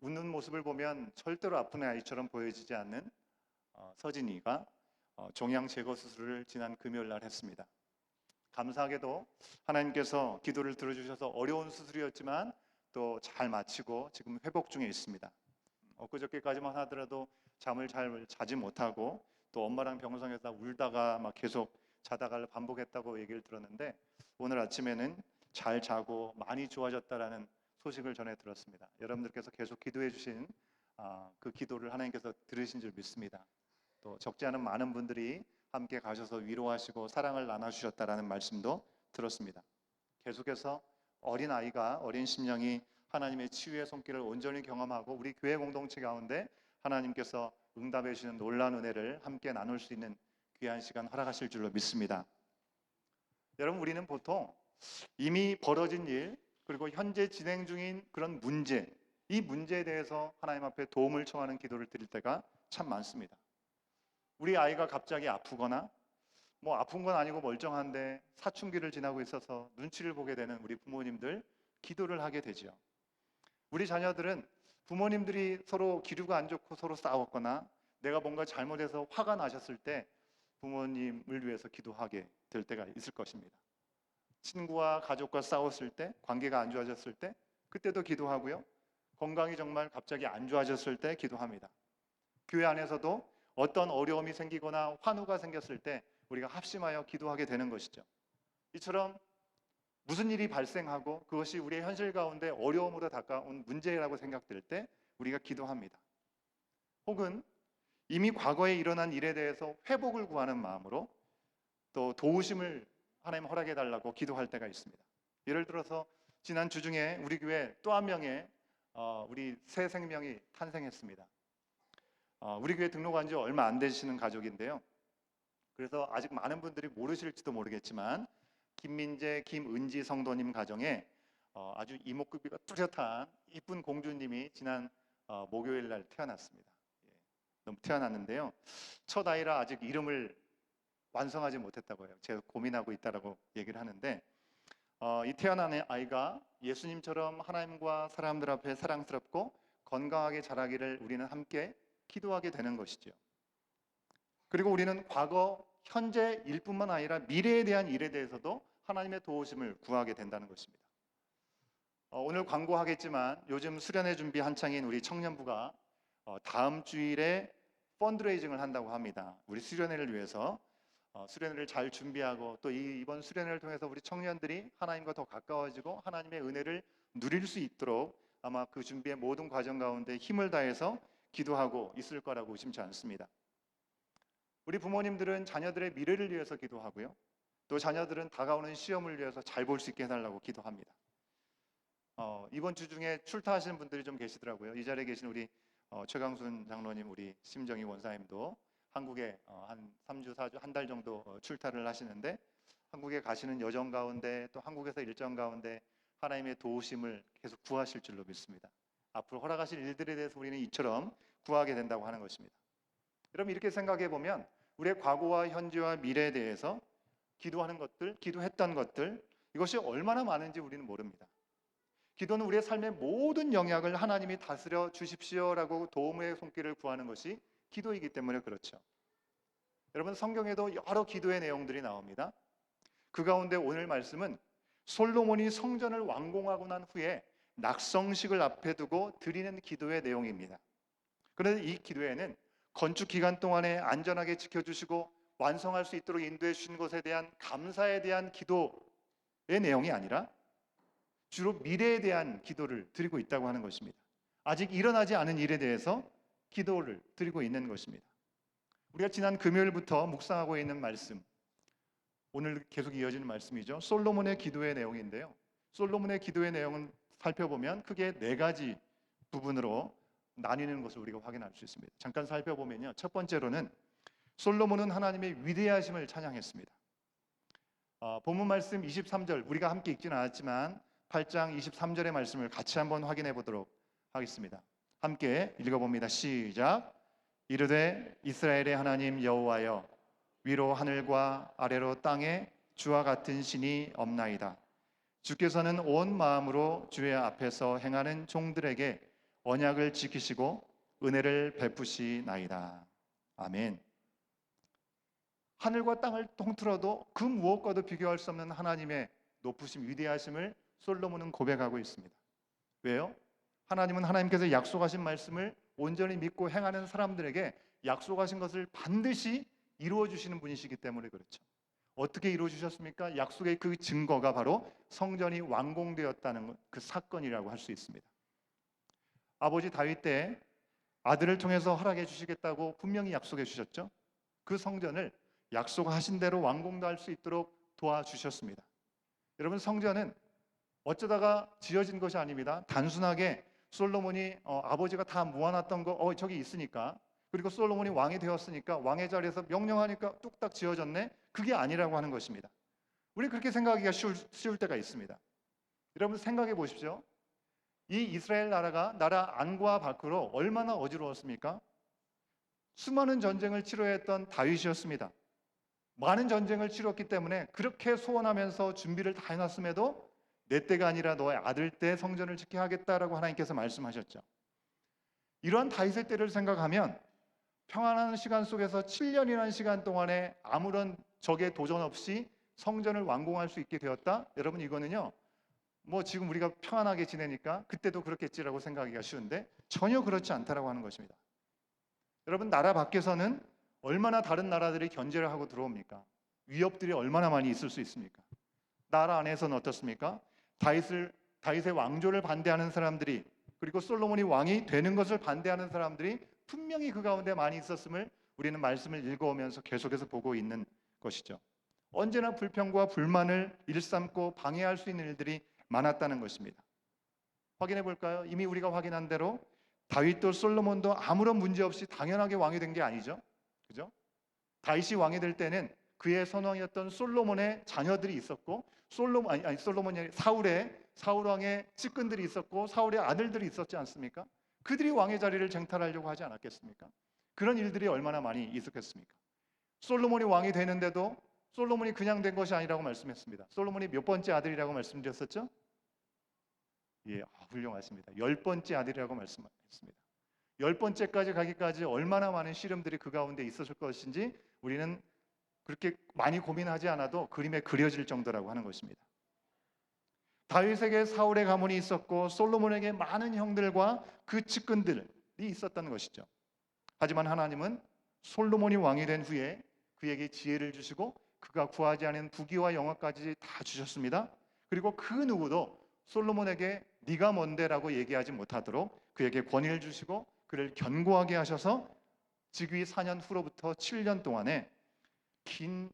웃는 모습을 보면 절대로 아픈 아이처럼 보여지지 않는 서진이가 종양 제거 수술을 지난 금요일 날 했습니다. 감사하게도 하나님께서 기도를 들어주셔서 어려운 수술이었지만 또 잘 마치고 지금 회복 중에 있습니다. 엊그저께까지만 하더라도 잠을 잘 자지 못하고 또 엄마랑 병상에서 울다가 막 계속 자다가 반복했다고 얘기를 들었는데 오늘 아침에는 잘 자고 많이 좋아졌다라는 소식을 전해 들었습니다. 여러분들께서 계속 기도해 주신 그 기도를 하나님께서 들으신 줄 믿습니다. 또 적지 않은 많은 분들이 함께 가셔서 위로하시고 사랑을 나눠주셨다라는 말씀도 들었습니다. 계속해서 어린 심령이 하나님의 치유의 손길을 온전히 경험하고 우리 교회 공동체 가운데 하나님께서 응답해 주시는 놀라운 은혜를 함께 나눌 수 있는 귀한 시간 허락하실 줄로 믿습니다. 여러분 우리는 보통 이미 벌어진 일 그리고 현재 진행 중인 그런 문제, 이 문제에 대해서 하나님 앞에 도움을 청하는 기도를 드릴 때가 참 많습니다. 우리 아이가 갑자기 아프거나 뭐 아픈 건 아니고 멀쩡한데 사춘기를 지나고 있어서 눈치를 보게 되는 우리 부모님들 기도를 하게 되죠. 우리 자녀들은 부모님들이 서로 기류가 안 좋고 서로 싸웠거나 내가 뭔가 잘못해서 화가 나셨을 때 부모님을 위해서 기도하게 될 때가 있을 것입니다. 친구와 가족과 싸웠을 때, 관계가 안 좋아졌을 때 그때도 기도하고요. 건강이 정말 갑자기 안 좋아졌을 때 기도합니다. 교회 안에서도 어떤 어려움이 생기거나 환우가 생겼을 때 우리가 합심하여 기도하게 되는 것이죠. 이처럼 무슨 일이 발생하고 그것이 우리의 현실 가운데 어려움으로 다가온 문제라고 생각될 때 우리가 기도합니다. 혹은 이미 과거에 일어난 일에 대해서 회복을 구하는 마음으로 또 도우심을 하나님 허락해 달라고 기도할 때가 있습니다. 예를 들어서 지난 주 중에 우리 교회 또 한 명의 우리 새 생명이 탄생했습니다. 우리 교회 등록한 지 얼마 안 되시는 가족인데요. 그래서 아직 많은 분들이 모르실지도 모르겠지만 김민재, 김은지 성도님 가정에 아주 이목구비가 뚜렷한 이쁜 공주님이 지난 목요일 날 태어났습니다. 태어났는데요. 첫 아이라 아직 이름을 완성하지 못했다고 해요. 제가 고민하고 있다라고 얘기를 하는데 이 태어난 아이가 예수님처럼 하나님과 사람들 앞에 사랑스럽고 건강하게 자라기를 우리는 함께 기도하게 되는 것이죠. 그리고 우리는 과거, 현재 일뿐만 아니라 미래에 대한 일에 대해서도 하나님의 도우심을 구하게 된다는 것입니다. 오늘 광고하겠지만 요즘 수련회 준비 한창인 우리 청년부가 다음 주일에 펀드레이징을 한다고 합니다. 우리 수련회를 위해서 수련회를 잘 준비하고 또 이번 수련회를 통해서 우리 청년들이 하나님과 더 가까워지고 하나님의 은혜를 누릴 수 있도록 아마 그 준비의 모든 과정 가운데 힘을 다해서 기도하고 있을 거라고 의심치 않습니다. 우리 부모님들은 자녀들의 미래를 위해서 기도하고요. 또 자녀들은 다가오는 시험을 위해서 잘 볼 수 있게 해달라고 기도합니다. 이번 주 중에 출타하시는 분들이 좀 계시더라고요. 이 자리에 계신 우리 최강순 장로님, 우리 심정희 원사님도 한국에 한 3주, 4주, 한 달 정도 출타를 하시는데 한국에 가시는 여정 가운데 또 한국에서 일정 가운데 하나님의 도우심을 계속 구하실 줄로 믿습니다. 앞으로 허락하실 일들에 대해서 우리는 이처럼 구하게 된다고 하는 것입니다. 여러분 이렇게 생각해 보면 우리의 과거와 현재와 미래에 대해서 기도하는 것들, 기도했던 것들 이것이 얼마나 많은지 우리는 모릅니다. 기도는 우리의 삶의 모든 영역을 하나님이 다스려 주십시오라고 도움의 손길을 구하는 것이 기도이기 때문에 그렇죠. 여러분 성경에도 여러 기도의 내용들이 나옵니다. 그 가운데 오늘 말씀은 솔로몬이 성전을 완공하고 난 후에 낙성식을 앞에 두고 드리는 기도의 내용입니다. 그런데 이 기도에는 건축 기간 동안에 안전하게 지켜주시고 완성할 수 있도록 인도해 주신 것에 대한 감사에 대한 기도의 내용이 아니라 주로 미래에 대한 기도를 드리고 있다고 하는 것입니다. 아직 일어나지 않은 일에 대해서 기도를 드리고 있는 것입니다. 우리가 지난 금요일부터 묵상하고 있는 말씀, 오늘 계속 이어지는 말씀이죠. 솔로몬의 기도의 내용인데요. 솔로몬의 기도의 내용은 살펴보면 크게 4가지 부분으로 나뉘는 것을 우리가 확인할 수 있습니다. 잠깐 살펴보면요. 첫 번째로는 솔로몬은 하나님의 위대하심을 찬양했습니다. 본문 말씀 23절 우리가 함께 읽지는 않았지만 8장 23절의 말씀을 같이 한번 확인해 보도록 하겠습니다. 함께 읽어봅니다. 시작. 이르되 이스라엘의 하나님 여호와여 위로 하늘과 아래로 땅에 주와 같은 신이 없나이다. 주께서는 온 마음으로 주의 앞에서 행하는 종들에게 언약을 지키시고 은혜를 베푸시나이다. 아멘. 하늘과 땅을 통틀어도 그 무엇과도 비교할 수 없는 하나님의 높으심, 위대하심을 솔로몬은 고백하고 있습니다. 왜요? 하나님은 하나님께서 약속하신 말씀을 온전히 믿고 행하는 사람들에게 약속하신 것을 반드시 이루어 주시는 분이시기 때문에 그렇죠. 어떻게 이루어 주셨습니까? 약속의 그 증거가 바로 성전이 완공되었다는 그 사건이라고 할 수 있습니다. 아버지 다윗 때 아들을 통해서 허락해 주시겠다고 분명히 약속해 주셨죠. 그 성전을 약속하신 대로 완공도 할 수 있도록 도와주셨습니다. 여러분 성전은 어쩌다가 지어진 것이 아닙니다. 단순하게 솔로몬이 아버지가 다 모아놨던 거 저기 있으니까, 그리고 솔로몬이 왕이 되었으니까 왕의 자리에서 명령하니까 뚝딱 지어졌네, 그게 아니라고 하는 것입니다. 우리 그렇게 생각하기가 쉬울 때가 있습니다. 여러분 생각해 보십시오. 이 이스라엘 나라가 나라 안과 밖으로 얼마나 어지러웠습니까? 수많은 전쟁을 치러했던 다윗이었습니다. 많은 전쟁을 치렀기 때문에 그렇게 소원하면서 준비를 다 해놨음에도 내 때가 아니라 너의 아들 때 성전을 짓게 하겠다라고 하나님께서 말씀하셨죠. 이러한 다윗의 때를 생각하면 평안한 시간 속에서 7년이라는 시간 동안에 아무런 적의 도전 없이 성전을 완공할 수 있게 되었다. 여러분 이거는요, 뭐 지금 우리가 평안하게 지내니까 그때도 그렇겠지라고 생각하기가 쉬운데 전혀 그렇지 않다라고 하는 것입니다. 여러분 나라 밖에서는 얼마나 다른 나라들이 견제를 하고 들어옵니까? 위협들이 얼마나 많이 있을 수 있습니까? 나라 안에서는 어떻습니까? 다윗의 왕조를 반대하는 사람들이, 그리고 솔로몬이 왕이 되는 것을 반대하는 사람들이 분명히 그 가운데 많이 있었음을 우리는 말씀을 읽어오면서 계속해서 보고 있는 것이죠. 언제나 불평과 불만을 일삼고 방해할 수 있는 일들이 많았다는 것입니다. 확인해 볼까요? 이미 우리가 확인한 대로 다윗도 솔로몬도 아무런 문제 없이 당연하게 왕이 된 게 아니죠. 그죠? 다윗이 왕이 될 때는 그의 선왕이었던 솔로몬의 자녀들이 있었고, 사울 왕의 측근들이 있었고, 사울의 아들들이 있었지 않습니까? 그들이 왕의 자리를 쟁탈하려고 하지 않았겠습니까? 그런 일들이 얼마나 많이 있었겠습니까? 솔로몬이 왕이 되는데도 솔로몬이 그냥 된 것이 아니라고 말씀했습니다. 솔로몬이 몇 번째 아들이라고 말씀드렸었죠? 예, 훌륭하십니다. 10번째 아들이라고 말씀했습니다. 10번째까지 가기까지 얼마나 많은 시름들이 그 가운데 있었을 것인지 우리는 그렇게 많이 고민하지 않아도 그림에 그려질 정도라고 하는 것입니다. 다윗에게 사울의 가문이 있었고 솔로몬에게 많은 형들과 그 측근들이 있었다는 것이죠. 하지만 하나님은 솔로몬이 왕이 된 후에 그에게 지혜를 주시고 그가 구하지 않은 부귀와 영화까지 다 주셨습니다. 그리고 그 누구도 솔로몬에게 네가 뭔데라고 얘기하지 못하도록 그에게 권위를 주시고 그를 견고하게 하셔서 즉위 4년 후로부터 7년 동안에 긴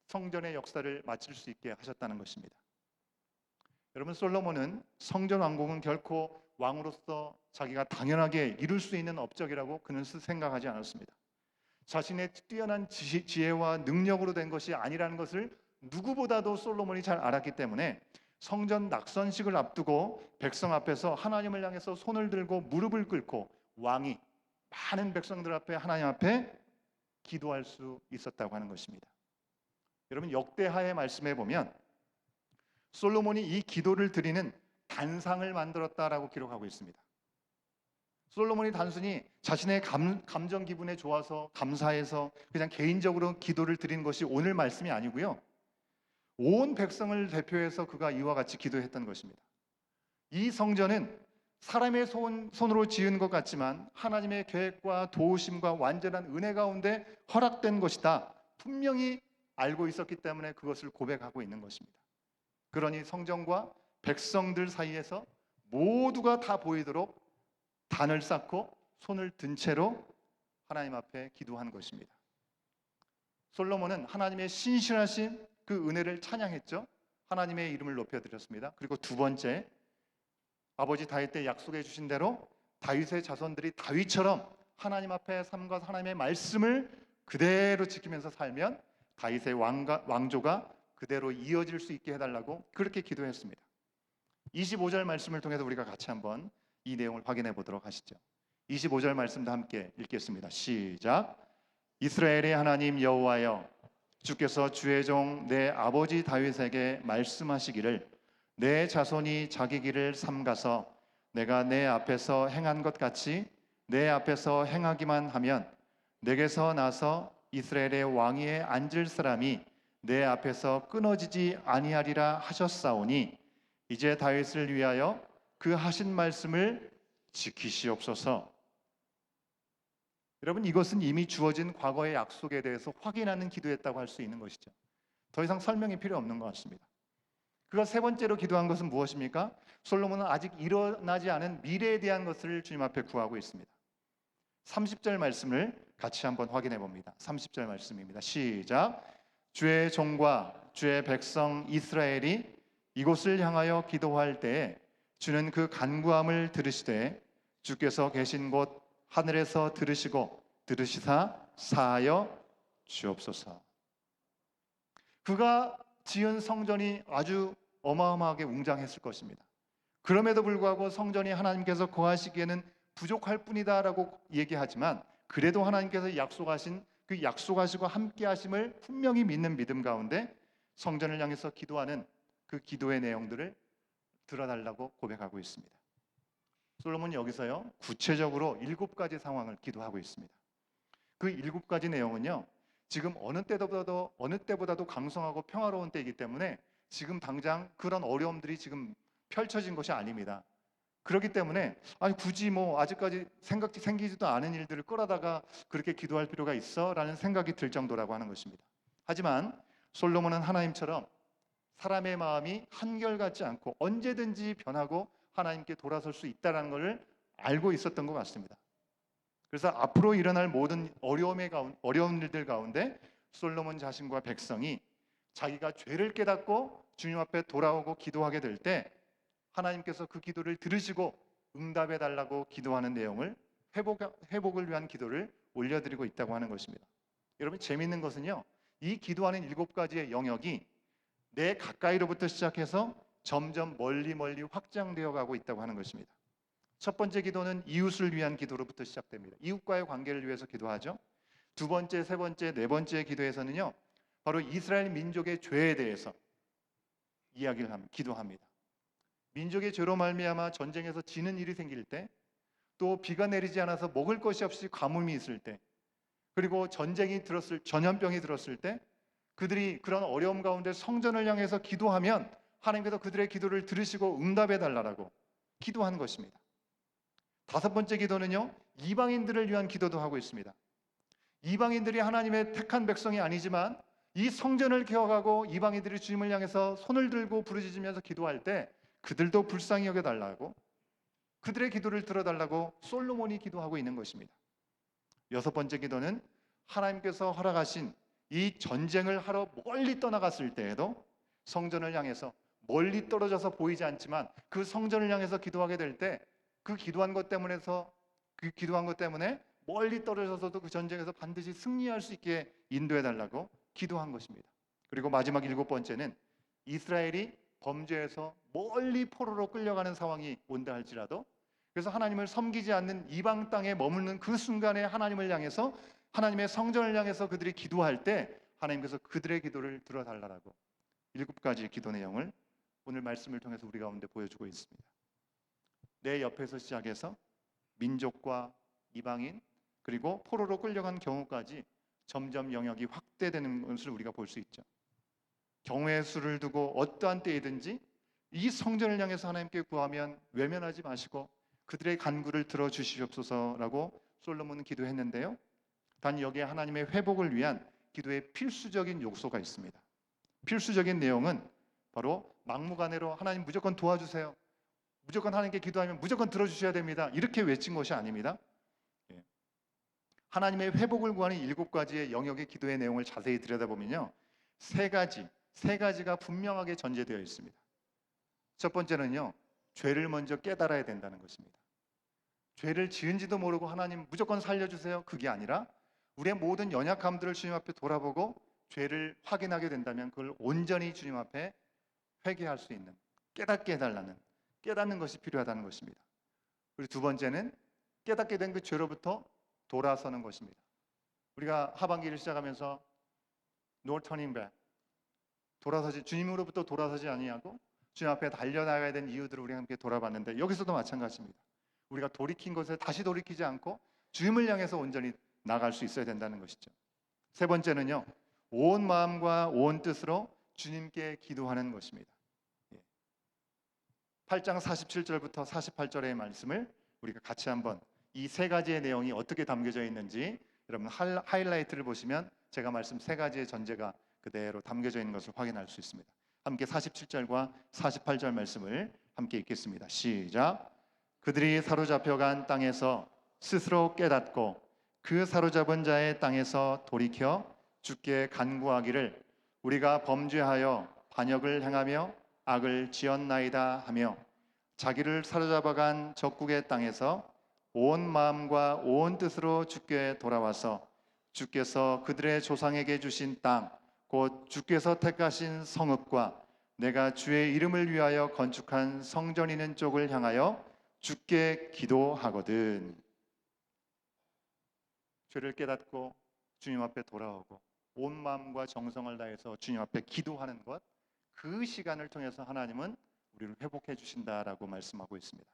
성전의 역사를 마칠 수 있게 하셨다는 것입니다. 여러분, 솔로몬은 성전 왕국은 결코 왕으로서 자기가 당연하게 이룰 수 있는 업적이라고 그는 생각하지 않았습니다. 자신의 뛰어난 지혜와 능력으로 된 것이 아니라는 것을 누구보다도 솔로몬이 잘 알았기 때문에 성전 낙선식을 앞두고 백성 앞에서 하나님을 향해서 손을 들고 무릎을 꿇고 왕이 많은 백성들 앞에 하나님 앞에 기도할 수 있었다고 하는 것입니다. 여러분, 역대하의 말씀에 보면 솔로몬이 이 기도를 드리는 단상을 만들었다라고 기록하고 있습니다. 솔로몬이 단순히 자신의 감정 기분에 좋아서 감사해서 그냥 개인적으로 기도를 드리는 것이 오늘 말씀이 아니고요, 온 백성을 대표해서 그가 이와 같이 기도했던 것입니다. 이 성전은 사람의 손으로 지은 것 같지만 하나님의 계획과 도우심과 완전한 은혜 가운데 허락된 것이다, 분명히 알고 있었기 때문에 그것을 고백하고 있는 것입니다. 그러니 성전과 백성들 사이에서 모두가 다 보이도록 단을 쌓고 손을 든 채로 하나님 앞에 기도한 것입니다. 솔로몬은 하나님의 신실하신 그 은혜를 찬양했죠. 하나님의 이름을 높여드렸습니다. 그리고 두 번째, 아버지 다윗 때 약속해 주신 대로 다윗의 자손들이 다윗처럼 하나님 앞에 삶과 하나님의 말씀을 그대로 지키면서 살면 다윗의 왕조가 그대로 이어질 수 있게 해달라고 그렇게 기도했습니다. 25절 말씀을 통해서 우리가 같이 한번 이 내용을 확인해 보도록 하시죠. 25절 말씀도 함께 읽겠습니다. 시작. 이스라엘의 하나님 여호와여, 주께서 주의 종 내 아버지 다윗에게 말씀하시기를 내 자손이 자기 길을 삼가서 내가 내 앞에서 행한 것 같이 내 앞에서 행하기만 하면 내게서 나서 이스라엘의 왕위에 앉을 사람이 내 앞에서 끊어지지 아니하리라 하셨사오니 이제 다윗을 위하여 그 하신 말씀을 지키시옵소서. 여러분, 이것은 이미 주어진 과거의 약속에 대해서 확인하는 기도였다고 할 수 있는 것이죠. 더 이상 설명이 필요 없는 것 같습니다. 그가 세 번째로 기도한 것은 무엇입니까? 솔로몬은 아직 일어나지 않은 미래에 대한 것을 주님 앞에 구하고 있습니다. 30절 말씀을 같이 한번 확인해 봅니다. 30절 말씀입니다. 시작. 주의 종과 주의 백성 이스라엘이 이곳을 향하여 기도할 때에 주는 그 간구함을 들으시되 주께서 계신 곳 하늘에서 들으시고 들으시사 사하여 주옵소서. 그가 지은 성전이 아주 어마어마하게 웅장했을 것입니다. 그럼에도 불구하고 성전이 하나님께서 거하시기에는 부족할 뿐이다라고 얘기하지만 그래도 하나님께서 약속하신 그 약속하시고 함께 하심을 분명히 믿는 믿음 가운데 성전을 향해서 기도하는 그 기도의 내용들을 들어달라고 고백하고 있습니다. 솔로몬이 여기서요, 구체적으로 7가지 상황을 기도하고 있습니다. 그 7가지 내용은요, 지금 어느 때보다도 강성하고 평화로운 때이기 때문에 지금 당장 그런 어려움들이 지금 펼쳐진 것이 아닙니다. 그렇기 때문에 굳이 아직까지 생기지도 않은 일들을 끌어다가 그렇게 기도할 필요가 있어? 라는 생각이 들 정도라고 하는 것입니다. 하지만 솔로몬은 하나님처럼 사람의 마음이 한결같지 않고 언제든지 변하고 하나님께 돌아설 수 있다는 것을 알고 있었던 것 같습니다. 그래서 앞으로 일어날 모든 어려운 일들 가운데 솔로몬 자신과 백성이 자기가 죄를 깨닫고 주님 앞에 돌아오고 기도하게 될 때 하나님께서 그 기도를 들으시고 응답해 달라고 기도하는 내용을 회복을 위한 기도를 올려드리고 있다고 하는 것입니다. 여러분, 재미있는 것은요, 이 기도하는 7가지의 영역이 내 가까이로부터 시작해서 점점 멀리 확장되어 가고 있다고 하는 것입니다. 첫 번째 기도는 이웃을 위한 기도로부터 시작됩니다. 이웃과의 관계를 위해서 기도하죠. 두 번째, 세 번째, 네 번째 기도에서는요, 바로 이스라엘 민족의 죄에 대해서 기도합니다. 민족의 죄로 말미암아 전쟁에서 지는 일이 생길 때, 또 비가 내리지 않아서 먹을 것이 없이 가뭄이 있을 때, 그리고 전염병이 들었을 때, 그들이 그런 어려움 가운데 성전을 향해서 기도하면 하나님께서 그들의 기도를 들으시고 응답해 달라고 기도하는 것입니다. 다섯 번째 기도는요, 이방인들을 위한 기도도 하고 있습니다. 이방인들이 하나님의 택한 백성이 아니지만 이 성전을 개혁하고 이방인들이 주님을 향해서 손을 들고 부르짖으면서 기도할 때 그들도 불쌍히 여겨달라고, 그들의 기도를 들어달라고 솔로몬이 기도하고 있는 것입니다. 여섯 번째 기도는 하나님께서 허락하신 이 전쟁을 하러 멀리 떠나갔을 때에도 성전을 향해서 멀리 떨어져서 보이지 않지만 그 성전을 향해서 기도하게 될 때 그 기도한 것 때문에 멀리 떨어져서도 그 전쟁에서 반드시 승리할 수 있게 인도해 달라고 기도한 것입니다. 그리고 마지막 일곱 번째는 이스라엘이 범죄에서 멀리 포로로 끌려가는 상황이 온다 할지라도, 그래서 하나님을 섬기지 않는 이방 땅에 머무는 그 순간에 하나님을 향해서, 하나님의 성전을 향해서 그들이 기도할 때 하나님께서 그들의 기도를 들어달라고 일곱 가지 기도 내용을 오늘 말씀을 통해서 우리 가운데 보여주고 있습니다. 내 옆에서 시작해서 민족과 이방인 그리고 포로로 끌려간 경우까지 점점 영역이 확대되는 것을 우리가 볼 수 있죠. 경우의 수를 두고 어떠한 때이든지 이 성전을 향해서 하나님께 구하면 외면하지 마시고 그들의 간구를 들어주시옵소서라고 솔로몬은 기도했는데요. 단 여기에 하나님의 회복을 위한 기도의 필수적인 요소가 있습니다. 필수적인 내용은 바로 막무가내로 하나님 무조건 도와주세요, 무조건 하나님께 기도하면 무조건 들어주셔야 됩니다, 이렇게 외친 것이 아닙니다. 하나님의 회복을 구하는 일곱 가지의 영역의 기도의 내용을 자세히 들여다보면요, 세 가지가 분명하게 전제되어 있습니다. 첫 번째는요, 죄를 먼저 깨달아야 된다는 것입니다. 죄를 지은지도 모르고 하나님 무조건 살려주세요, 그게 아니라 우리의 모든 연약함들을 주님 앞에 돌아보고 죄를 확인하게 된다면 그걸 온전히 주님 앞에 회개할 수 있는, 깨닫게 해달라는, 깨닫는 것이 필요하다는 것입니다. 그리고 두 번째는 깨닫게 된 그 죄로부터 돌아서는 것입니다. 우리가 하반기를 시작하면서 No turning back, 주님으로부터 돌아서지 아니하고 주님 앞에 달려나가야 되는 이유들을 우리 함께 돌아봤는데, 여기서도 마찬가지입니다. 우리가 돌이킨 것에 다시 돌이키지 않고 주님을 향해서 온전히 나갈 수 있어야 된다는 것이죠. 세 번째는요, 온 마음과 온 뜻으로 주님께 기도하는 것입니다. 8장 47절부터 48절의 말씀을 우리가 같이 한번, 이 세 가지의 내용이 어떻게 담겨져 있는지 여러분 하이라이트를 보시면 제가 말씀 세 가지의 전제가 그대로 담겨져 있는 것을 확인할 수 있습니다. 함께 47절과 48절 말씀을 함께 읽겠습니다. 시작. 그들이 사로잡혀간 땅에서 스스로 깨닫고 그 사로잡은 자의 땅에서 돌이켜 주께 간구하기를 우리가 범죄하여 반역을 행하며 악을 지었나이다 하며, 자기를 사로잡아간 적국의 땅에서 온 마음과 온 뜻으로 주께 돌아와서 주께서 그들의 조상에게 주신 땅, 곧 주께서 택하신 성읍과 내가 주의 이름을 위하여 건축한 성전 있는 쪽을 향하여 주께 기도하거든. 죄를 깨닫고 주님 앞에 돌아오고 온 마음과 정성을 다해서 주님 앞에 기도하는 것, 그 시간을 통해서 하나님은 우리를 회복해 주신다라고 말씀하고 있습니다.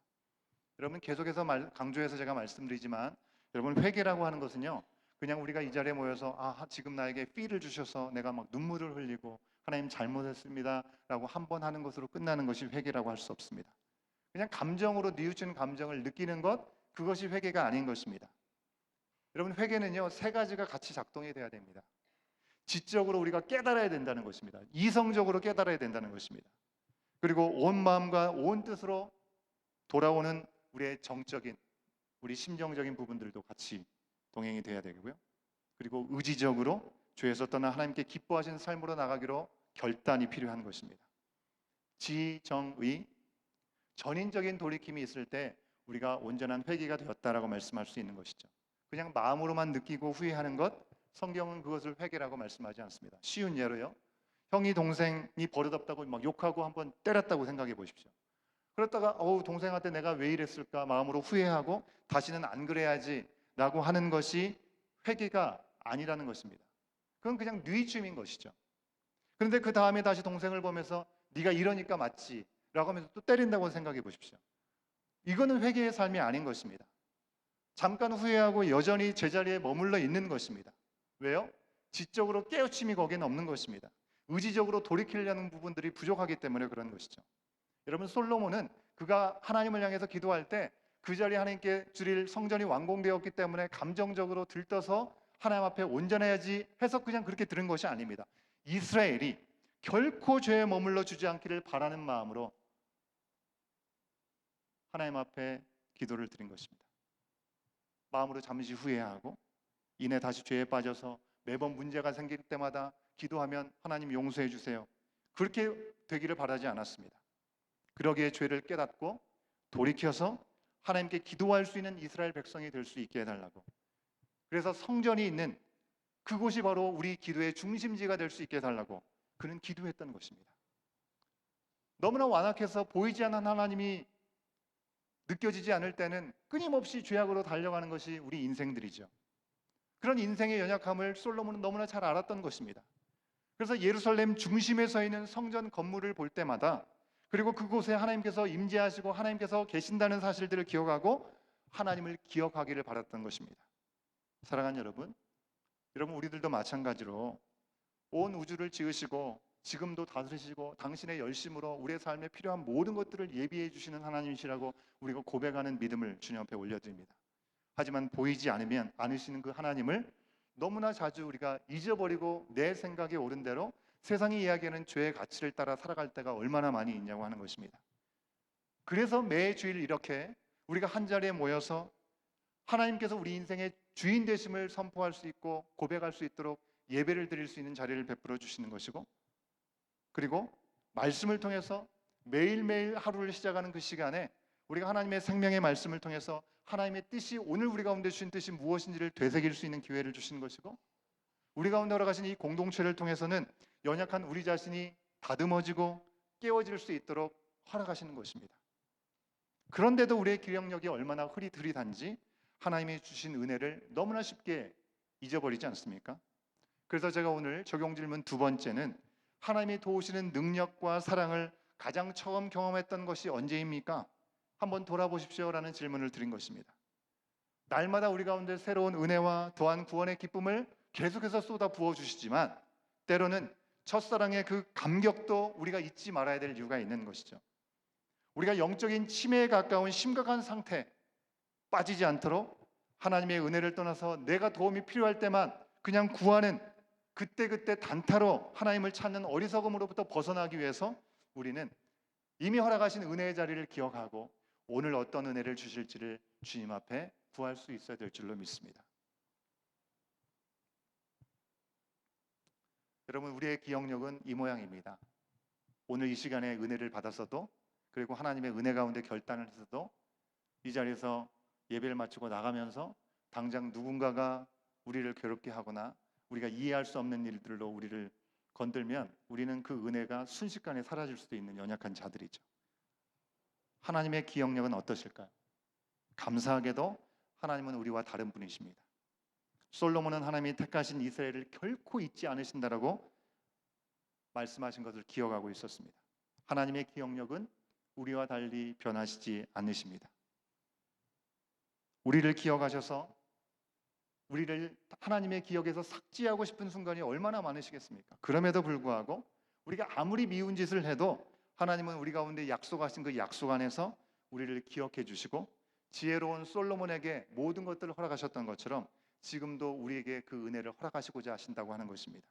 여러분, 계속해서 강조해서 제가 말씀드리지만, 여러분, 회개라고 하는 것은요, 그냥 우리가 이 자리에 모여서 지금 나에게 피를 주셔서 내가 막 눈물을 흘리고 하나님 잘못했습니다 라고 한 번 하는 것으로 끝나는 것이 회개라고 할 수 없습니다. 그냥 감정으로 뉘우치는 감정을 느끼는 것, 그것이 회개가 아닌 것입니다. 여러분, 회개는요, 세 가지가 같이 작동이 돼야 됩니다. 지적으로 우리가 깨달아야 된다는 것입니다. 이성적으로 깨달아야 된다는 것입니다. 그리고 온 마음과 온 뜻으로 돌아오는 우리의 정적인, 우리 심정적인 부분들도 같이 동행이 돼야 되고요. 그리고 의지적으로 죄에서 떠나 하나님께 기뻐하시는 삶으로 나가기로 결단이 필요한 것입니다. 지정의, 전인적인 돌이킴이 있을 때 우리가 온전한 회개가 되었다라고 말씀할 수 있는 것이죠. 그냥 마음으로만 느끼고 후회하는 것, 성경은 그것을 회개라고 말씀하지 않습니다. 쉬운 예로요, 형이 동생이 버릇없다고 막 욕하고 한번 때렸다고 생각해 보십시오. 그렇다가 동생한테 내가 왜 이랬을까 마음으로 후회하고 다시는 안 그래야지 라고 하는 것이 회개가 아니라는 것입니다. 그건 그냥 뉘우침인 것이죠. 그런데 그 다음에 다시 동생을 보면서 네가 이러니까 맞지 라고 하면서 또 때린다고 생각해 보십시오. 이거는 회개의 삶이 아닌 것입니다. 잠깐 후회하고 여전히 제자리에 머물러 있는 것입니다. 왜요? 지적으로 깨우침이 거기에는 없는 것입니다. 의지적으로 돌이키려는 부분들이 부족하기 때문에 그런 것이죠. 여러분, 솔로몬은 그가 하나님을 향해서 기도할 때 그 자리에 하나님께 드릴 성전이 완공되었기 때문에 감정적으로 들떠서 하나님 앞에 온전해야지 해서 그냥 그렇게 들은 것이 아닙니다. 이스라엘이 결코 죄에 머물러 주지 않기를 바라는 마음으로 하나님 앞에 기도를 드린 것입니다. 마음으로 잠시 후회하고 이내 다시 죄에 빠져서 매번 문제가 생길 때마다 기도하면 하나님 용서해 주세요, 그렇게 되기를 바라지 않았습니다. 그러기에 죄를 깨닫고 돌이켜서 하나님께 기도할 수 있는 이스라엘 백성이 될 수 있게 해달라고, 그래서 성전이 있는 그곳이 바로 우리 기도의 중심지가 될 수 있게 해달라고 그는 기도했던 것입니다. 너무나 완악해서 보이지 않는 하나님이 느껴지지 않을 때는 끊임없이 죄악으로 달려가는 것이 우리 인생들이죠. 그런 인생의 연약함을 솔로몬은 너무나 잘 알았던 것입니다. 그래서 예루살렘 중심에 서 있는 성전 건물을 볼 때마다, 그리고 그곳에 하나님께서 임재하시고 하나님께서 계신다는 사실들을 기억하고 하나님을 기억하기를 바랐던 것입니다. 사랑하는 여러분, 우리들도 마찬가지로 온 우주를 지으시고 지금도 다스리시고 당신의 열심으로 우리의 삶에 필요한 모든 것들을 예비해 주시는 하나님이시라고 우리가 고백하는 믿음을 주님 앞에 올려드립니다. 하지만 보이지 않으시는 그 하나님을 너무나 자주 우리가 잊어버리고 내 생각에 옳은 대로 세상이 이야기하는 죄의 가치를 따라 살아갈 때가 얼마나 많이 있냐고 하는 것입니다. 그래서 매주일 이렇게 우리가 한자리에 모여서 하나님께서 우리 인생의 주인 되심을 선포할 수 있고 고백할 수 있도록 예배를 드릴 수 있는 자리를 베풀어 주시는 것이고, 그리고 말씀을 통해서 매일매일 하루를 시작하는 그 시간에 우리가 하나님의 생명의 말씀을 통해서 하나님의 뜻이, 오늘 우리 가운데 주신 뜻이 무엇인지를 되새길 수 있는 기회를 주시는 것이고, 우리 가운데 허락하신 이 공동체를 통해서는 연약한 우리 자신이 다듬어지고 깨워질 수 있도록 허락하시는 것입니다. 그런데도 우리의 기억력이 얼마나 흐릿흐릿한지 하나님이 주신 은혜를 너무나 쉽게 잊어버리지 않습니까? 그래서 제가 오늘 적용 질문 두 번째는, 하나님이 도우시는 능력과 사랑을 가장 처음 경험했던 것이 언제입니까? 한번 돌아보십시오 라는 질문을 드린 것입니다. 날마다 우리 가운데 새로운 은혜와 또한 구원의 기쁨을 계속해서 쏟아 부어주시지만 때로는 첫사랑의 그 감격도 우리가 잊지 말아야 될 이유가 있는 것이죠. 우리가 영적인 치매에 가까운 심각한 상태 빠지지 않도록 하나님의 은혜를 떠나서 내가 도움이 필요할 때만 그냥 구하는, 그때그때 단타로 하나님을 찾는 어리석음으로부터 벗어나기 위해서 우리는 이미 허락하신 은혜의 자리를 기억하고 오늘 어떤 은혜를 주실지를 주님 앞에 구할 수 있어야 될 줄로 믿습니다. 여러분, 우리의 기억력은 이 모양입니다. 오늘 이 시간에 은혜를 받았어도, 그리고 하나님의 은혜 가운데 결단을 했어도 이 자리에서 예배를 마치고 나가면서 당장 누군가가 우리를 괴롭게 하거나 우리가 이해할 수 없는 일들로 우리를 건들면 우리는 그 은혜가 순식간에 사라질 수도 있는 연약한 자들이죠. 하나님의 기억력은 어떠실까요? 감사하게도 하나님은 우리와 다른 분이십니다. 솔로몬은 하나님이 택하신 이스라엘을 결코 잊지 않으신다라고 말씀하신 것을 기억하고 있었습니다. 하나님의 기억력은 우리와 달리 변하시지 않으십니다. 우리를 기억하셔서 우리를 하나님의 기억에서 삭제하고 싶은 순간이 얼마나 많으시겠습니까? 그럼에도 불구하고 우리가 아무리 미운 짓을 해도 하나님은 우리 가운데 약속하신 그 약속 안에서 우리를 기억해 주시고, 지혜로운 솔로몬에게 모든 것들을 허락하셨던 것처럼 지금도 우리에게 그 은혜를 허락하시고자 하신다고 하는 것입니다.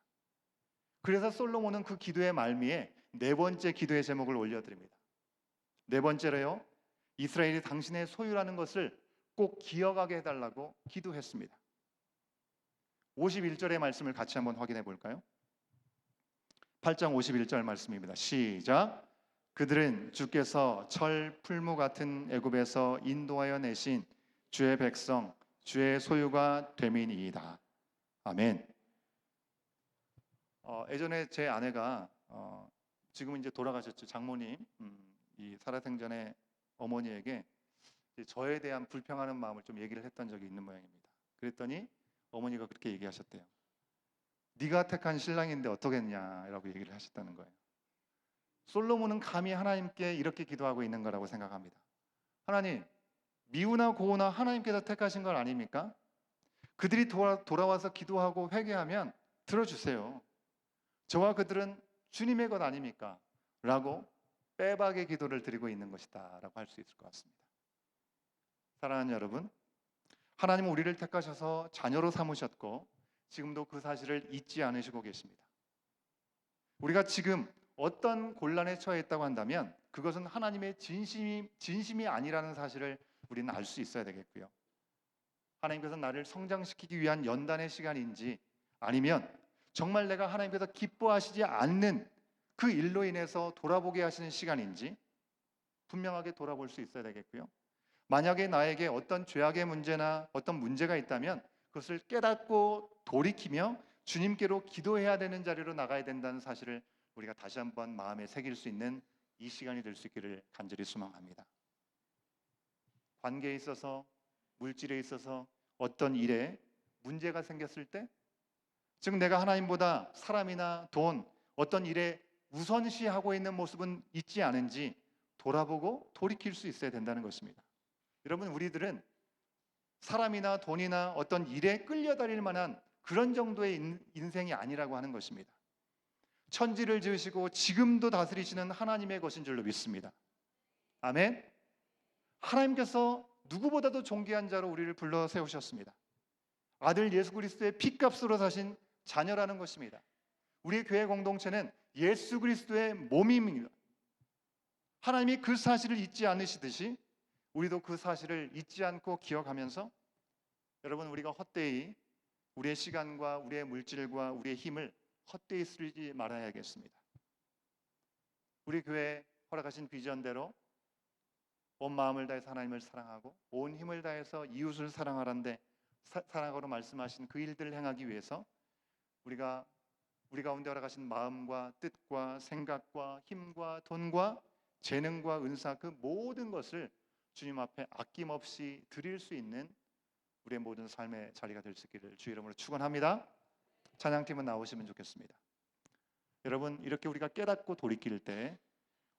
그래서 솔로몬은 그 기도의 말미에 네 번째 기도의 제목을 올려드립니다. 네 번째로요, 이스라엘이 당신의 소유라는 것을 꼭 기억하게 해달라고 기도했습니다. 51절의 말씀을 같이 한번 확인해 볼까요? 8장 51절 말씀입니다. 시작. 그들은 주께서 철 풀무 같은 애굽에서 인도하여 내신 주의 백성, 주의 소유가 됨이니이다. 아멘. 예전에 제 아내가 지금은 이제 돌아가셨죠, 장모님, 이 살아생전에 어머니에게 저에 대한 불평하는 마음을 좀 얘기를 했던 적이 있는 모양입니다. 그랬더니 어머니가 그렇게 얘기하셨대요. 네가 택한 신랑인데 어떠겠냐라고 얘기를 하셨다는 거예요. 솔로몬은 감히 하나님께 이렇게 기도하고 있는 거라고 생각합니다. 하나님, 미우나 고우나 하나님께서 택하신 걸 아닙니까? 그들이 돌아와서 기도하고 회개하면 들어주세요. 저와 그들은 주님의 것 아닙니까? 라고 빼박의 기도를 드리고 있는 것이다 라고 할 수 있을 것 같습니다. 사랑하는 여러분, 하나님은 우리를 택하셔서 자녀로 삼으셨고 지금도 그 사실을 잊지 않으시고 계십니다. 우리가 지금 어떤 곤란에 처해 있다고 한다면 그것은 하나님의 진심이 아니라는 사실을 우리는 알 수 있어야 되겠고요. 하나님께서 나를 성장시키기 위한 연단의 시간인지, 아니면 정말 내가 하나님께서 기뻐하시지 않는 그 일로 인해서 돌아보게 하시는 시간인지 분명하게 돌아볼 수 있어야 되겠고요. 만약에 나에게 어떤 죄악의 문제나 어떤 문제가 있다면 그것을 깨닫고 돌이키며 주님께로 기도해야 되는 자리로 나가야 된다는 사실을 우리가 다시 한번 마음에 새길 수 있는 이 시간이 될 수 있기를 간절히 소망합니다. 관계에 있어서, 물질에 있어서 어떤 일에 문제가 생겼을 때, 즉 내가 하나님보다 사람이나 돈, 어떤 일에 우선시하고 있는 모습은 있지 않은지 돌아보고 돌이킬 수 있어야 된다는 것입니다. 여러분, 우리들은 사람이나 돈이나 어떤 일에 끌려다닐 만한 그런 정도의 인생이 아니라고 하는 것입니다. 천지를 지으시고 지금도 다스리시는 하나님의 것인 줄로 믿습니다. 아멘. 하나님께서 누구보다도 존귀한 자로 우리를 불러 세우셨습니다. 아들 예수 그리스도의 피값으로 사신 자녀라는 것입니다. 우리의 교회 공동체는 예수 그리스도의 몸입니다. 하나님이 그 사실을 잊지 않으시듯이 우리도 그 사실을 잊지 않고 기억하면서, 여러분, 우리가 헛되이 우리의 시간과 우리의 물질과 우리의 힘을 헛되이 쓰지 말아야겠습니다. 우리 교회에 허락하신 비전대로 온 마음을 다해서 하나님을 사랑하고 온 힘을 다해서 이웃을 사랑하라는데 사랑으로 말씀하신 그 일들을 행하기 위해서 우리 가운데 허락하신 마음과 뜻과 생각과 힘과 돈과 재능과 은사, 그 모든 것을 주님 앞에 아낌없이 드릴 수 있는 우리의 모든 삶의 자리가 될 수 있기를 주 이름으로 축원합니다. 찬양팀은 나오시면 좋겠습니다. 여러분, 이렇게 우리가 깨닫고 돌이킬 때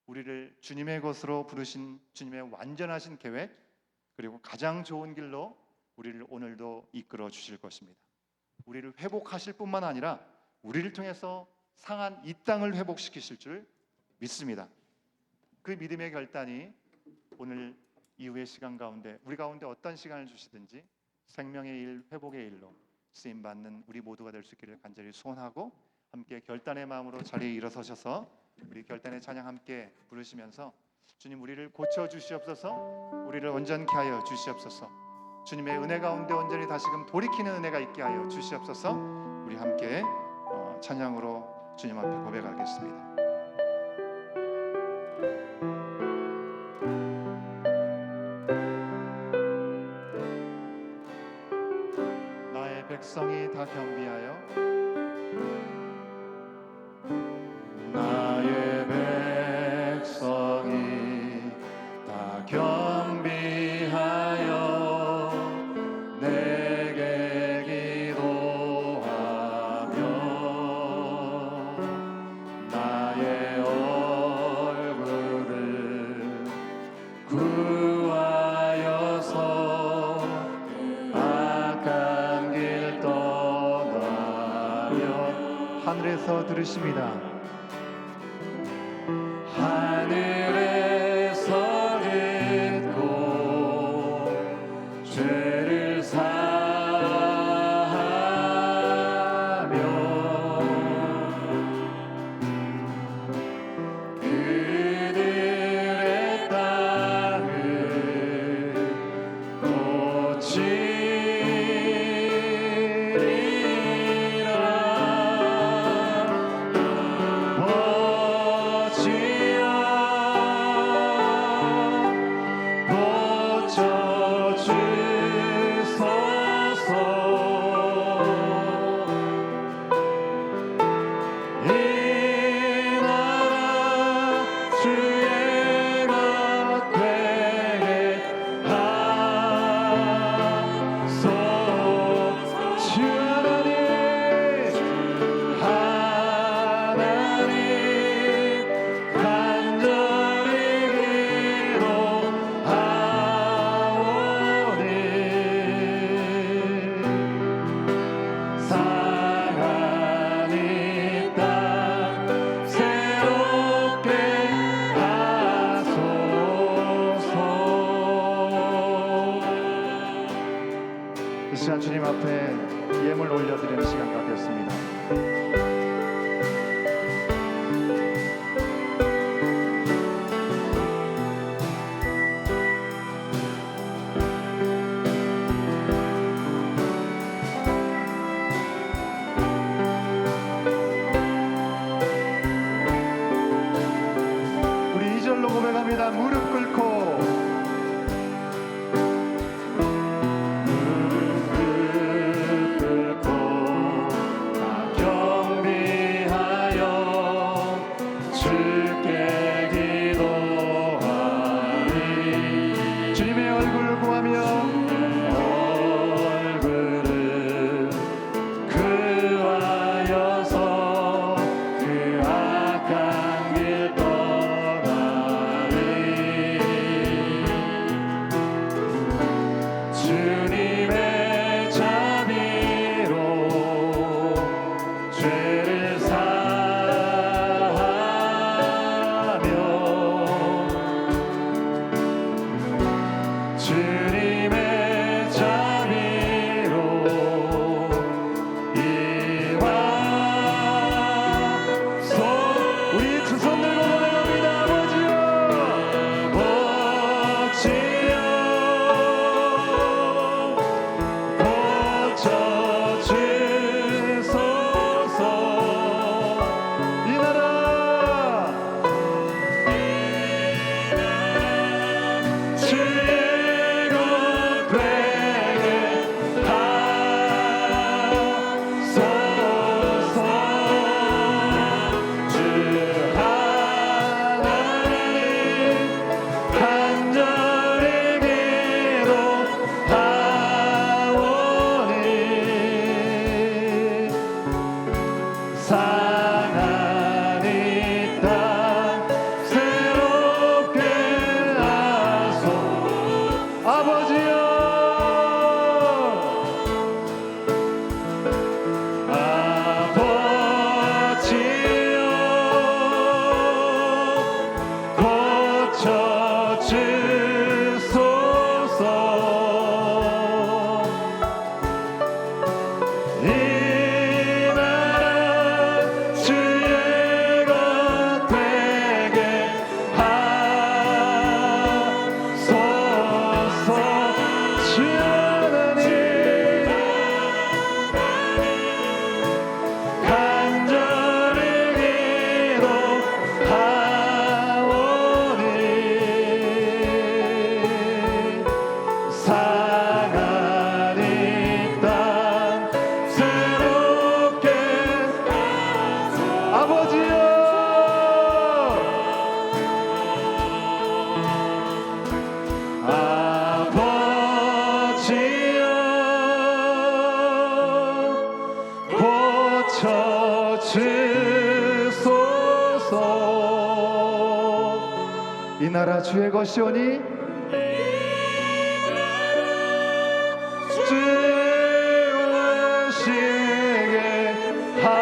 우리를 주님의 것으로 부르신 주님의 완전하신 계획, 그리고 가장 좋은 길로 우리를 오늘도 이끌어 주실 것입니다. 우리를 회복하실 뿐만 아니라 우리를 통해서 상한 이 땅을 회복시키실 줄 믿습니다. 그 믿음의 결단이 오늘 이후의 시간 가운데, 우리 가운데 어떤 시간을 주시든지 생명의 일, 회복의 일로 쓰임받는 우리 모두가 될 수 있기를 간절히 소원하고, 함께 결단의 마음으로 자리에 일어서셔서 우리 결단의 찬양 함께 부르시면서 주님, 우리를 고쳐 주시옵소서, 우리를 온전케 하여 주시옵소서, 주님의 은혜 가운데 온전히 다시금 돌이키는 은혜가 있게 하여 주시옵소서. 우리 함께 찬양으로 주님 앞에 고백하겠습니다. 나의 백성이 다 경비하여, 나의 백성이 다 경비하여 내게 기도하며 나의 얼굴을 구하여서 악한 길 떠나며, 하늘에서 들으십니다. 하늘에서 듣고 죄를 사하며 그들의 땅을 시간 주님 앞에 예물 올려드리는 시간 갖겠습니다. 주님의 얼굴을 구하며 얼굴을 구하여서 그 악한 길 떠나리. 주님의 자비로 죄를 사하며 주님의 자비로 임하소. 우리 두 손 들고 고백합니다. 아버지여 고쳐주소서. 이 나라 주의 것 되게 하소서. 주 하나님 간절히 기도하오니 상한 이 땅 새롭게 하소. 아버지여 고쳐주소서. 이 나라 주의 것 되게 하소서. 주 하나님 간절히 기도하오니 상한 이 땅 새롭게 아버지여 고쳐주소서. 이 나라 주의 것이오니 주의 것이게 하소서.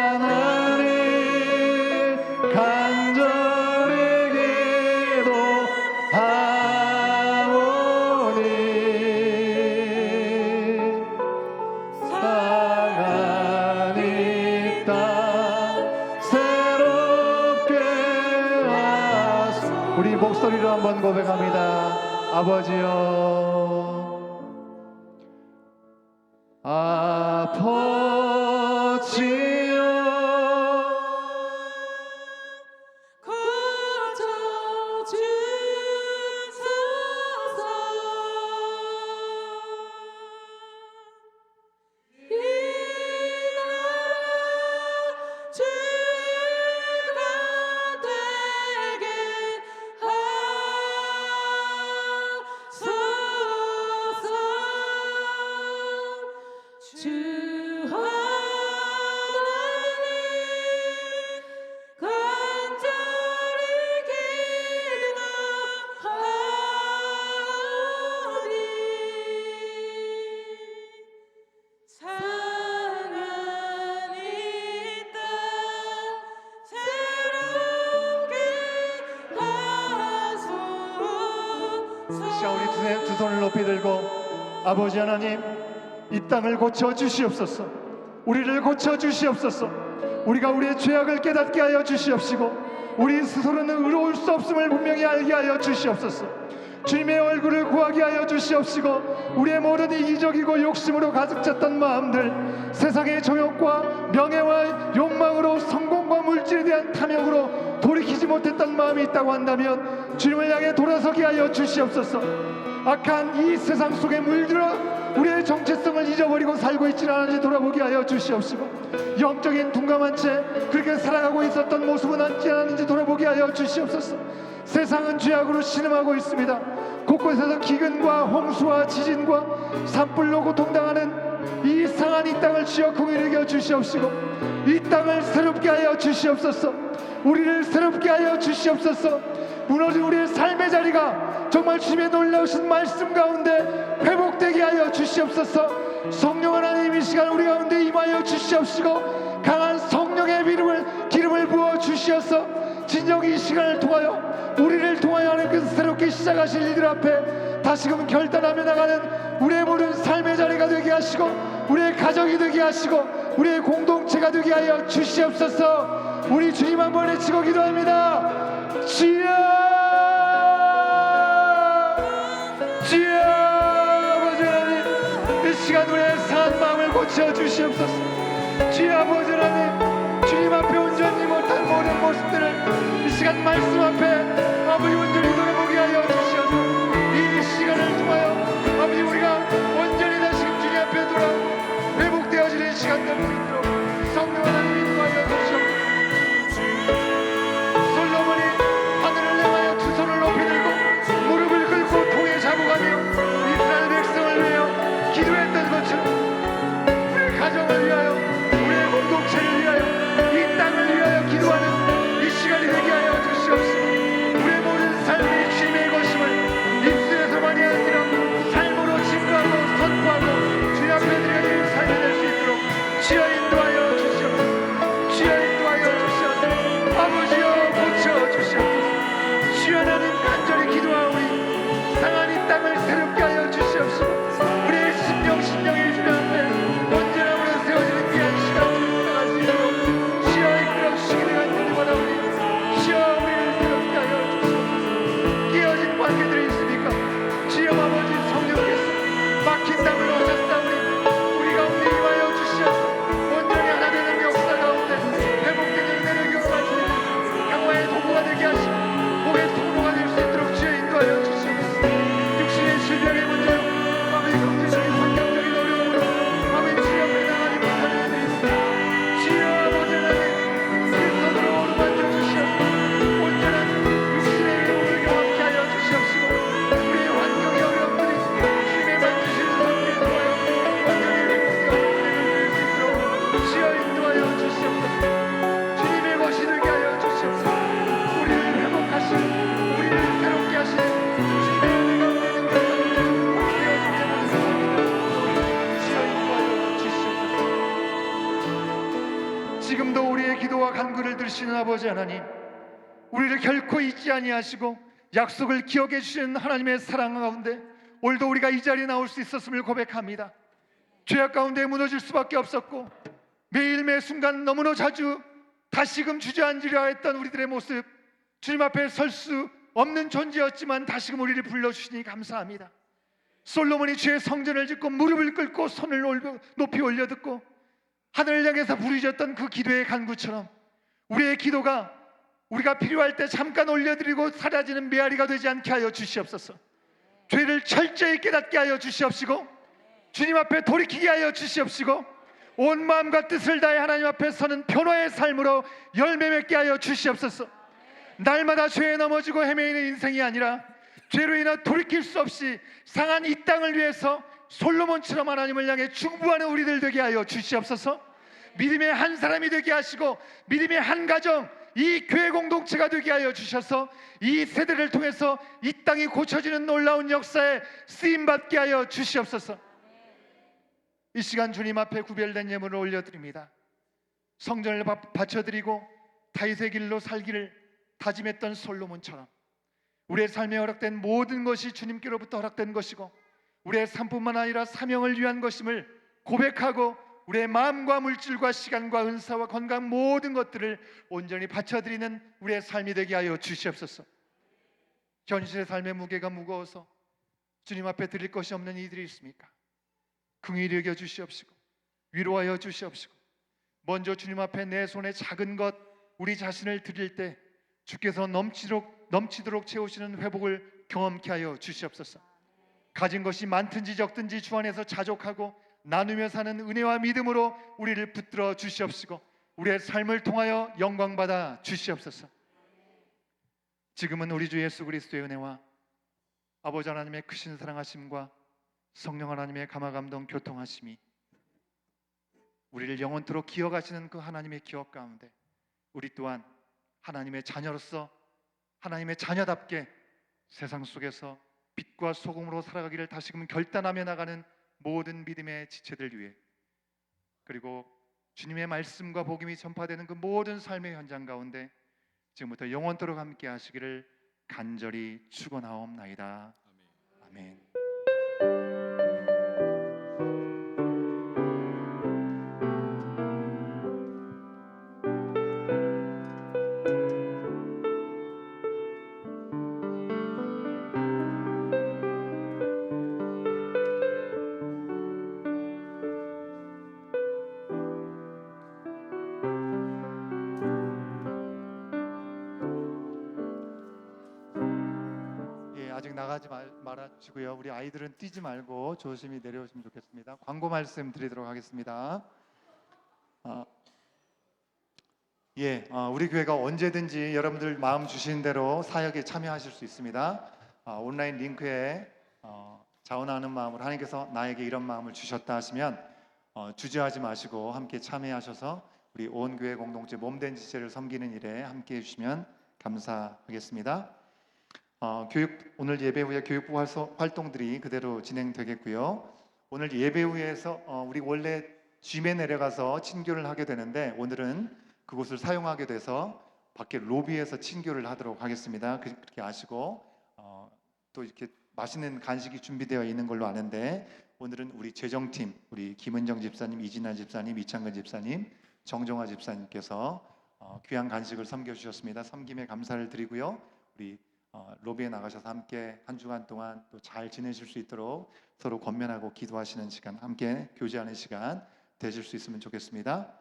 하나님 간절히 기도하오니 상한 이 땅 새롭게 하소. 우리 목소리로 한번 고백합니다. 아버지여 아버지여 자, 우리 두 손을 높이 들고 아버지 하나님 이 땅을 고쳐 주시옵소서. 우리를 고쳐 주시옵소서. 우리가 우리의 죄악을 깨닫게 하여 주시옵시고 우리 스스로는 의로울 수 없음을 분명히 알게 하여 주시옵소서. 주님의 얼굴을 구하게 하여 주시옵시고 우리의 모든 이기적이고 욕심으로 가득 찼던 마음들, 세상의 정욕과 명예와 욕망으로 성공과 물질에 대한 탐욕으로 돌이키지 못했던 마음이 있다고 한다면 주님을 향해 돌아서게 하여 주시옵소서. 악한 이 세상 속에 물들어 우리의 정체성을 잊어버리고 살고 있지는 않은지 돌아보게 하여 주시옵시고, 영적인 둔감한 채 그렇게 살아가고 있었던 모습은 않지 않은지 돌아보게 하여 주시옵소서. 세상은 죄악으로 신음하고 있습니다. 곳곳에서 기근과 홍수와 지진과 산불로 고통당하는 이 상한 이 땅을 주여 긍휼히 여겨 주시옵시고, 이 땅을 새롭게 하여 주시옵소서. 우리를 새롭게 하여 주시옵소서. 무너진 우리의 삶의 자리가 정말 주님의 놀라우신 말씀 가운데 회복되게 하여 주시옵소서. 성령 하나님, 이 시간 우리 가운데 임하여 주시옵시고, 강한 성령의 기름을 부어 주시어서 진정 이 시간을 통하여 우리를 통하여 하나님께서 새롭게 시작하실 이들 앞에 다시금 결단하며 나가는 우리의 모든 삶의 자리가 되게 하시고, 우리의 가정이 되게 하시고, 우리의 공동체가 되게 하여 주시옵소서. 우리 주님 한번 외치고 기도합니다. 주여, 주여. 아버지 하나님, 이 시간 우리의 상한 마음을 고쳐 주시옵소서. 주여 아버지 하나님, 주님 앞에 온전히 못한 모든 모습들을 이 시간 말씀 앞에 아버지 온전히 돌아보게 하여 주시옵소서. 이 시간을 통하여 아버지 우리가 온전히 다시금 주님 앞에 돌아오고 회복되어지는 시간 될수 있도록 성령 하나님 인도하여 주시옵소서. 솔로몬이 하늘을 향하여 두 손을 높이 들고 무릎을 꿇고 통에 잡아가며 이스라엘 백성을 위하여 기도했던 것처럼 우리의 가정을 위하여, 우리의 공동체를 위하여, 이 땅을 위하여 기도하는 이 시간이 되게 하여 주시옵소서. 우리의 모든 삶이 주님의 것임을 입술에서만이 아니라 삶으로 증거하고 선포하고 주님 앞에 드려질 삶이 될 수 있도록 주여 인도하여 주시옵소서. 주여 인도하여 주시옵소서. 아버지여 고쳐 주시옵소서. 주여 하나님, 간절히 기도하오니 상한 이 땅을 새롭게 하여 주시옵소서. 우리의 심령이 주님 앞에 언제나 우리가 세워지는 귀한 시간 살아갈 수 있도록 주여 이끌어 주시기를 간절히 바라오니 주여 우리를 새롭게 하여 주시옵소서. 깨어진 관계들이 있습니까? 주여 아버지 성령께서 막힌 땅을 오셨사오니 우리 가운데 임하여 주시옵소서. 온전히 하나 되는 역사 가운데 회복되는 은혜를 경험할 수 있는 강화의 도구가 되게 하시고 복의 통로가 될 수 있도록 주여 인도하여 주시옵소서. 육신의 질병의 문제로 아버지 경제적인 환경적인 어려움으로 아버지 주여 앞에 나가지 못하는 일이 있습니다. 주여 아버지 하나님, 그리스도로 어루만져 주시옵소서. 온전한 육신의 회복을 경험케 하여 주시옵시고, 우리의 환경의 어려움들이 주님의 만지신 손길을 통하여 온전히 회복되어 은혜를 누릴 수 있도록 주여 인도하여 주시옵소서. 주님의 것이 되게 하여 주시옵소서. 우리를 회복하시고 우리를 새롭게 하시는 주님의 은혜가 우리는 되어지게 하옵소서. 주여 인도하여 주시옵소서. 지금도 우리의 기도와 간구를 들으시는 아버지 하나님, 우리를 결코 잊지 아니하시고 약속을 기억해 주시는 하나님의 사랑 가운데 오늘도 우리가 이 자리에 나올 수 있었음을 고백합니다. 죄악 가운데 무너질 수밖에 없었고 매일 매 순간 너무나 자주 다시금 주저앉으려 했던 우리들의 모습, 주님 앞에 설 수 없는 존재였지만 다시금 우리를 불러주시니 감사합니다. 솔로몬이 주의 성전을 짓고 무릎을 꿇고 손을 높이 올려 듣고 하늘을 향해서 부르짖었던 그 기도의 간구처럼 우리의 기도가 우리가 필요할 때 잠깐 올려드리고 사라지는 메아리가 되지 않게 하여 주시옵소서. 죄를 철저히 깨닫게 하여 주시옵시고 주님 앞에 돌이키게 하여 주시옵시고 온 마음과 뜻을 다해 하나님 앞에 서는 변화의 삶으로 열매 맺게 하여 주시옵소서. 날마다 죄에 넘어지고 헤매이는 인생이 아니라 죄로 인해 돌이킬 수 없이 상한 이 땅을 위해서 솔로몬처럼 하나님을 향해 중부하는 우리들 되게 하여 주시옵소서. 믿음의 한 사람이 되게 하시고 믿음의 한 가정, 이 교회 공동체가 되게 하여 주셔서 이 세대를 통해서 이 땅이 고쳐지는 놀라운 역사에 쓰임받게 하여 주시옵소서. 이 시간 주님 앞에 구별된 예물을 올려드립니다. 성전을 바쳐드리고 다윗의 길로 살기를 다짐했던 솔로몬처럼 우리의 삶에 허락된 모든 것이 주님께로부터 허락된 것이고 우리의 삶뿐만 아니라 사명을 위한 것임을 고백하고 우리의 마음과 물질과 시간과 은사와 건강 모든 것들을 온전히 바쳐드리는 우리의 삶이 되게 하여 주시옵소서. 현실의 삶의 무게가 무거워서 주님 앞에 드릴 것이 없는 이들이 있습니까? 긍휼히 여겨 주시옵시고 위로하여 주시옵시고 먼저 주님 앞에 내 손에 작은 것 우리 자신을 드릴 때 주께서 넘치도록 채우시는 회복을 경험케 하여 주시옵소서. 가진 것이 많든지 적든지 주 안에서 자족하고 나누며 사는 은혜와 믿음으로 우리를 붙들어 주시옵시고 우리의 삶을 통하여 영광 받아 주시옵소서. 지금은 우리 주 예수 그리스도의 은혜와 아버지 하나님의 크신 사랑하심과 성령 하나님의 감화감동 교통하심이 우리를 영원토록 기억하시는 그 하나님의 기억 가운데 우리 또한 하나님의 자녀로서 하나님의 자녀답게 세상 속에서 빛과 소금으로 살아가기를 다시금 결단하며 나가는 모든 믿음의 지체들 위해, 그리고 주님의 말씀과 복음이 전파되는 그 모든 삶의 현장 가운데 지금부터 영원토록 함께 하시기를 간절히 축원하옵나이다. 아멘. 아직 나가지 말아주시고요. 우리 아이들은 뛰지 말고 조심히 내려오시면 좋겠습니다. 광고 말씀 드리도록 하겠습니다. 우리 교회가 언제든지 여러분들 마음 주신 대로 사역에 참여하실 수 있습니다. 온라인 링크에 자원하는 마음으로 하나님께서 나에게 이런 마음을 주셨다 하시면 주저하지 마시고 함께 참여하셔서 우리 온 교회 공동체 몸된 지체를 섬기는 일에 함께 해주시면 감사하겠습니다. 오늘 예배 후에 교육부 활동들이 그대로 진행되겠고요. 오늘 예배 후에서 우리 원래 짐에 내려가서 친교를 하게 되는데 오늘은 그곳을 사용하게 돼서 밖에 로비에서 친교를 하도록 하겠습니다. 그렇게 아시고 또 이렇게 맛있는 간식이 준비되어 있는 걸로 아는데 오늘은 우리 재정팀, 우리 김은정 집사님, 이진아 집사님, 이창근 집사님, 정정화 집사님께서 귀한 간식을 섬겨주셨습니다. 섬김에 감사를 드리고요. 우리 로비에 나가셔서 함께 한 주간 동안 또 잘 지내실 수 있도록 서로 권면하고 기도하시는 시간, 함께 교제하는 시간 되실 수 있으면 좋겠습니다.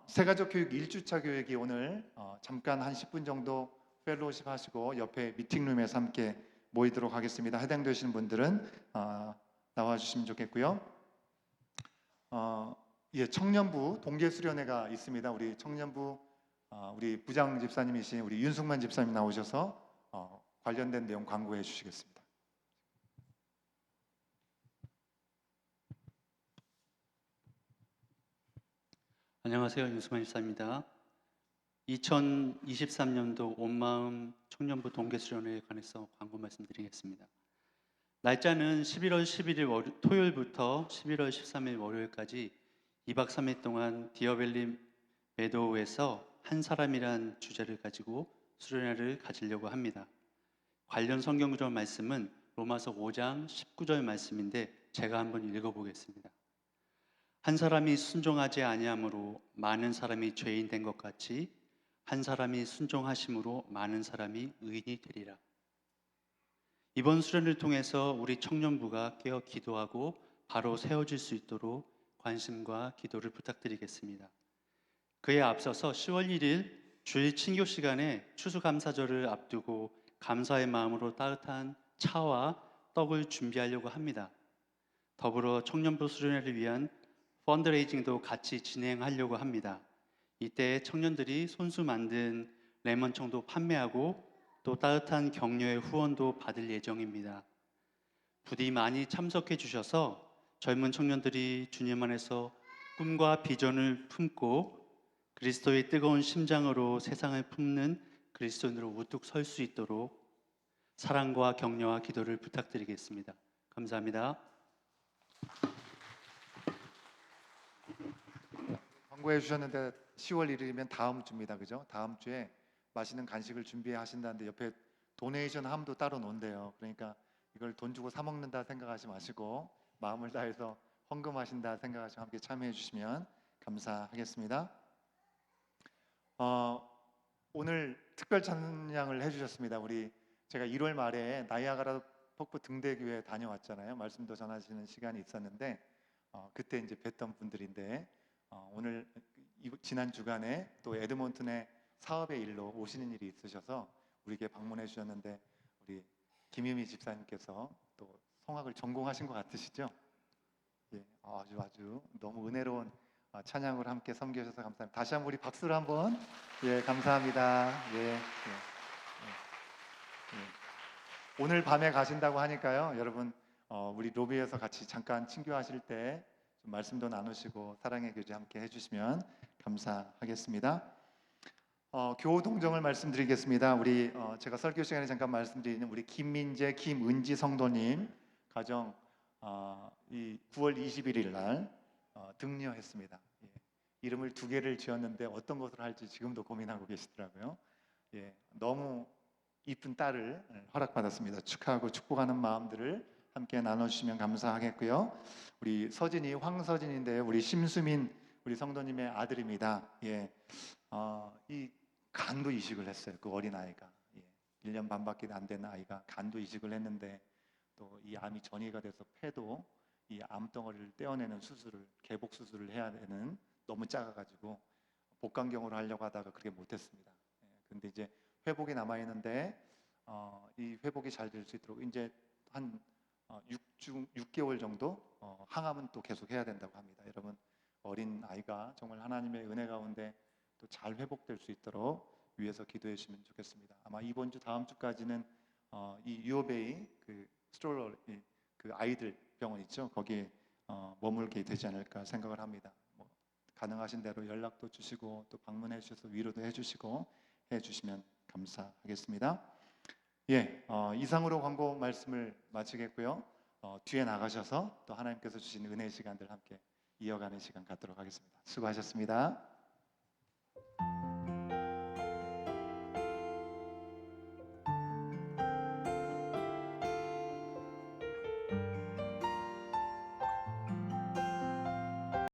새가족 교육 1주차 교육이 오늘 잠깐 한 10분 정도 펠로우십 하시고 옆에 미팅룸에서 함께 모이도록 하겠습니다. 해당되시는 분들은 나와주시면 좋겠고요. 청년부 동계수련회가 있습니다. 우리 청년부 우리 부장 집사님이신 우리 윤승만 집사님 나오셔서 관련된 내용 광고해 주시겠습니다. 안녕하세요. 윤승만 집사입니다. 2023년도 온마음 청년부 동계수련회에 관해서 광고 말씀드리겠습니다. 날짜는 11월 11일 토요일부터 11월 13일 월요일까지 2박 3일 동안 디어밸리 메도우에서 한 사람이란 주제를 가지고 수련회를 가지려고 합니다. 관련 성경구절 말씀은 로마서 5장 19절 말씀인데 제가 한번 읽어보겠습니다. 한 사람이 순종하지 아니함으로 많은 사람이 죄인 된 것 같이 한 사람이 순종하심으로 많은 사람이 의인이 되리라. 이번 수련을 통해서 우리 청년부가 깨어 기도하고 바로 세워질 수 있도록 관심과 기도를 부탁드리겠습니다. 그에 앞서서 10월 1일 주일 친교 시간에 추수감사절을 앞두고 감사의 마음으로 따뜻한 차와 떡을 준비하려고 합니다. 더불어 청년부 수련회를 위한 펀드레이징도 같이 진행하려고 합니다. 이때 청년들이 손수 만든 레몬청도 판매하고 또 따뜻한 격려의 후원도 받을 예정입니다. 부디 많이 참석해 주셔서 젊은 청년들이 주님 안에서 꿈과 비전을 품고 그리스도의 뜨거운 심장으로 세상을 품는 그리스도인으로 우뚝 설 수 있도록 사랑과 격려와 기도를 부탁드리겠습니다. 감사합니다. 광고해 주셨는데 10월 1일이면 다음 주입니다. 그죠? 다음 주에 맛있는 간식을 준비하신다는데 옆에 도네이션 함도 따로 놓은대요. 그러니까 이걸 돈 주고 사 먹는다 생각하지 마시고 마음을 다해서 헌금하신다 생각하시고 함께 참여해 주시면 감사하겠습니다. 오늘 특별 찬양을 해주셨습니다. 제가 1월 말에 나이아가라 폭포 등대교회 다녀왔잖아요. 말씀도 전하시는 시간이 있었는데 그때 이제 뵀던 분들인데 오늘 지난 주간에 또 에드몬튼에 사업의 일로 오시는 일이 있으셔서 우리에게 방문해 주셨는데 우리 김유미 집사님께서 또 또 성악을 전공하신 것 같으시죠? 예, 아주 너무 은혜로운 찬양으로 함께 섬겨주셔서 감사합니다. 다시 한번 우리 박수를 한번. 예, 감사합니다. 예. 오늘 밤에 가신다고 하니까요, 여러분 우리 로비에서 같이 잠깐 친교하실 때 좀 말씀도 나누시고 사랑의 교제 함께 해주시면 감사하겠습니다. 교우 동정을 말씀드리겠습니다. 우리 제가 설교 시간에 잠깐 말씀드리는 우리 김민재, 김은지 성도님 가정 이 9월 21일 날 등려했습니다. 예, 이름을 2개를 지었는데 어떤 것으로 할지 지금도 고민하고 계시더라고요. 예, 너무 이쁜 딸을 허락받았습니다. 축하하고 축복하는 마음들을 함께 나눠주시면 감사하겠고요. 우리 서진이 황서진인데 우리 심수민 우리 성도님의 아들입니다. 예, 이 간도 이식을 했어요. 그 어린 아이가 1년 반밖에 안 된 아이가 간도 이식을 했는데 또 이 암이 전이가 돼서 폐도 이 암덩어리를 떼어내는 수술을 개복 수술을 해야 되는 너무 작아가지고 복강경으로 하려고 하다가 그렇게 못했습니다. 근데 이제 회복이 남아 있는데 이 회복이 잘 될 수 있도록 이제 한 6개월 정도 항암은 또 계속 해야 된다고 합니다. 여러분 어린 아이가 정말 하나님의 은혜 가운데 또 잘 회복될 수 있도록 위해서 기도해 주시면 좋겠습니다. 아마 이번 주 다음 주까지는 이 유오베이 그 스트롤러 그 아이들 병원 있죠. 거기에 머물게 되지 않을까 생각을 합니다. 뭐 가능하신 대로 연락도 주시고 또 방문해 주셔서 위로도 해주시고 해주시면 감사하겠습니다. 예, 이상으로 광고 말씀을 마치겠고요. 뒤에 나가셔서 또 하나님께서 주신 은혜의 시간들 함께 이어가는 시간 갖도록 하겠습니다. 수고하셨습니다.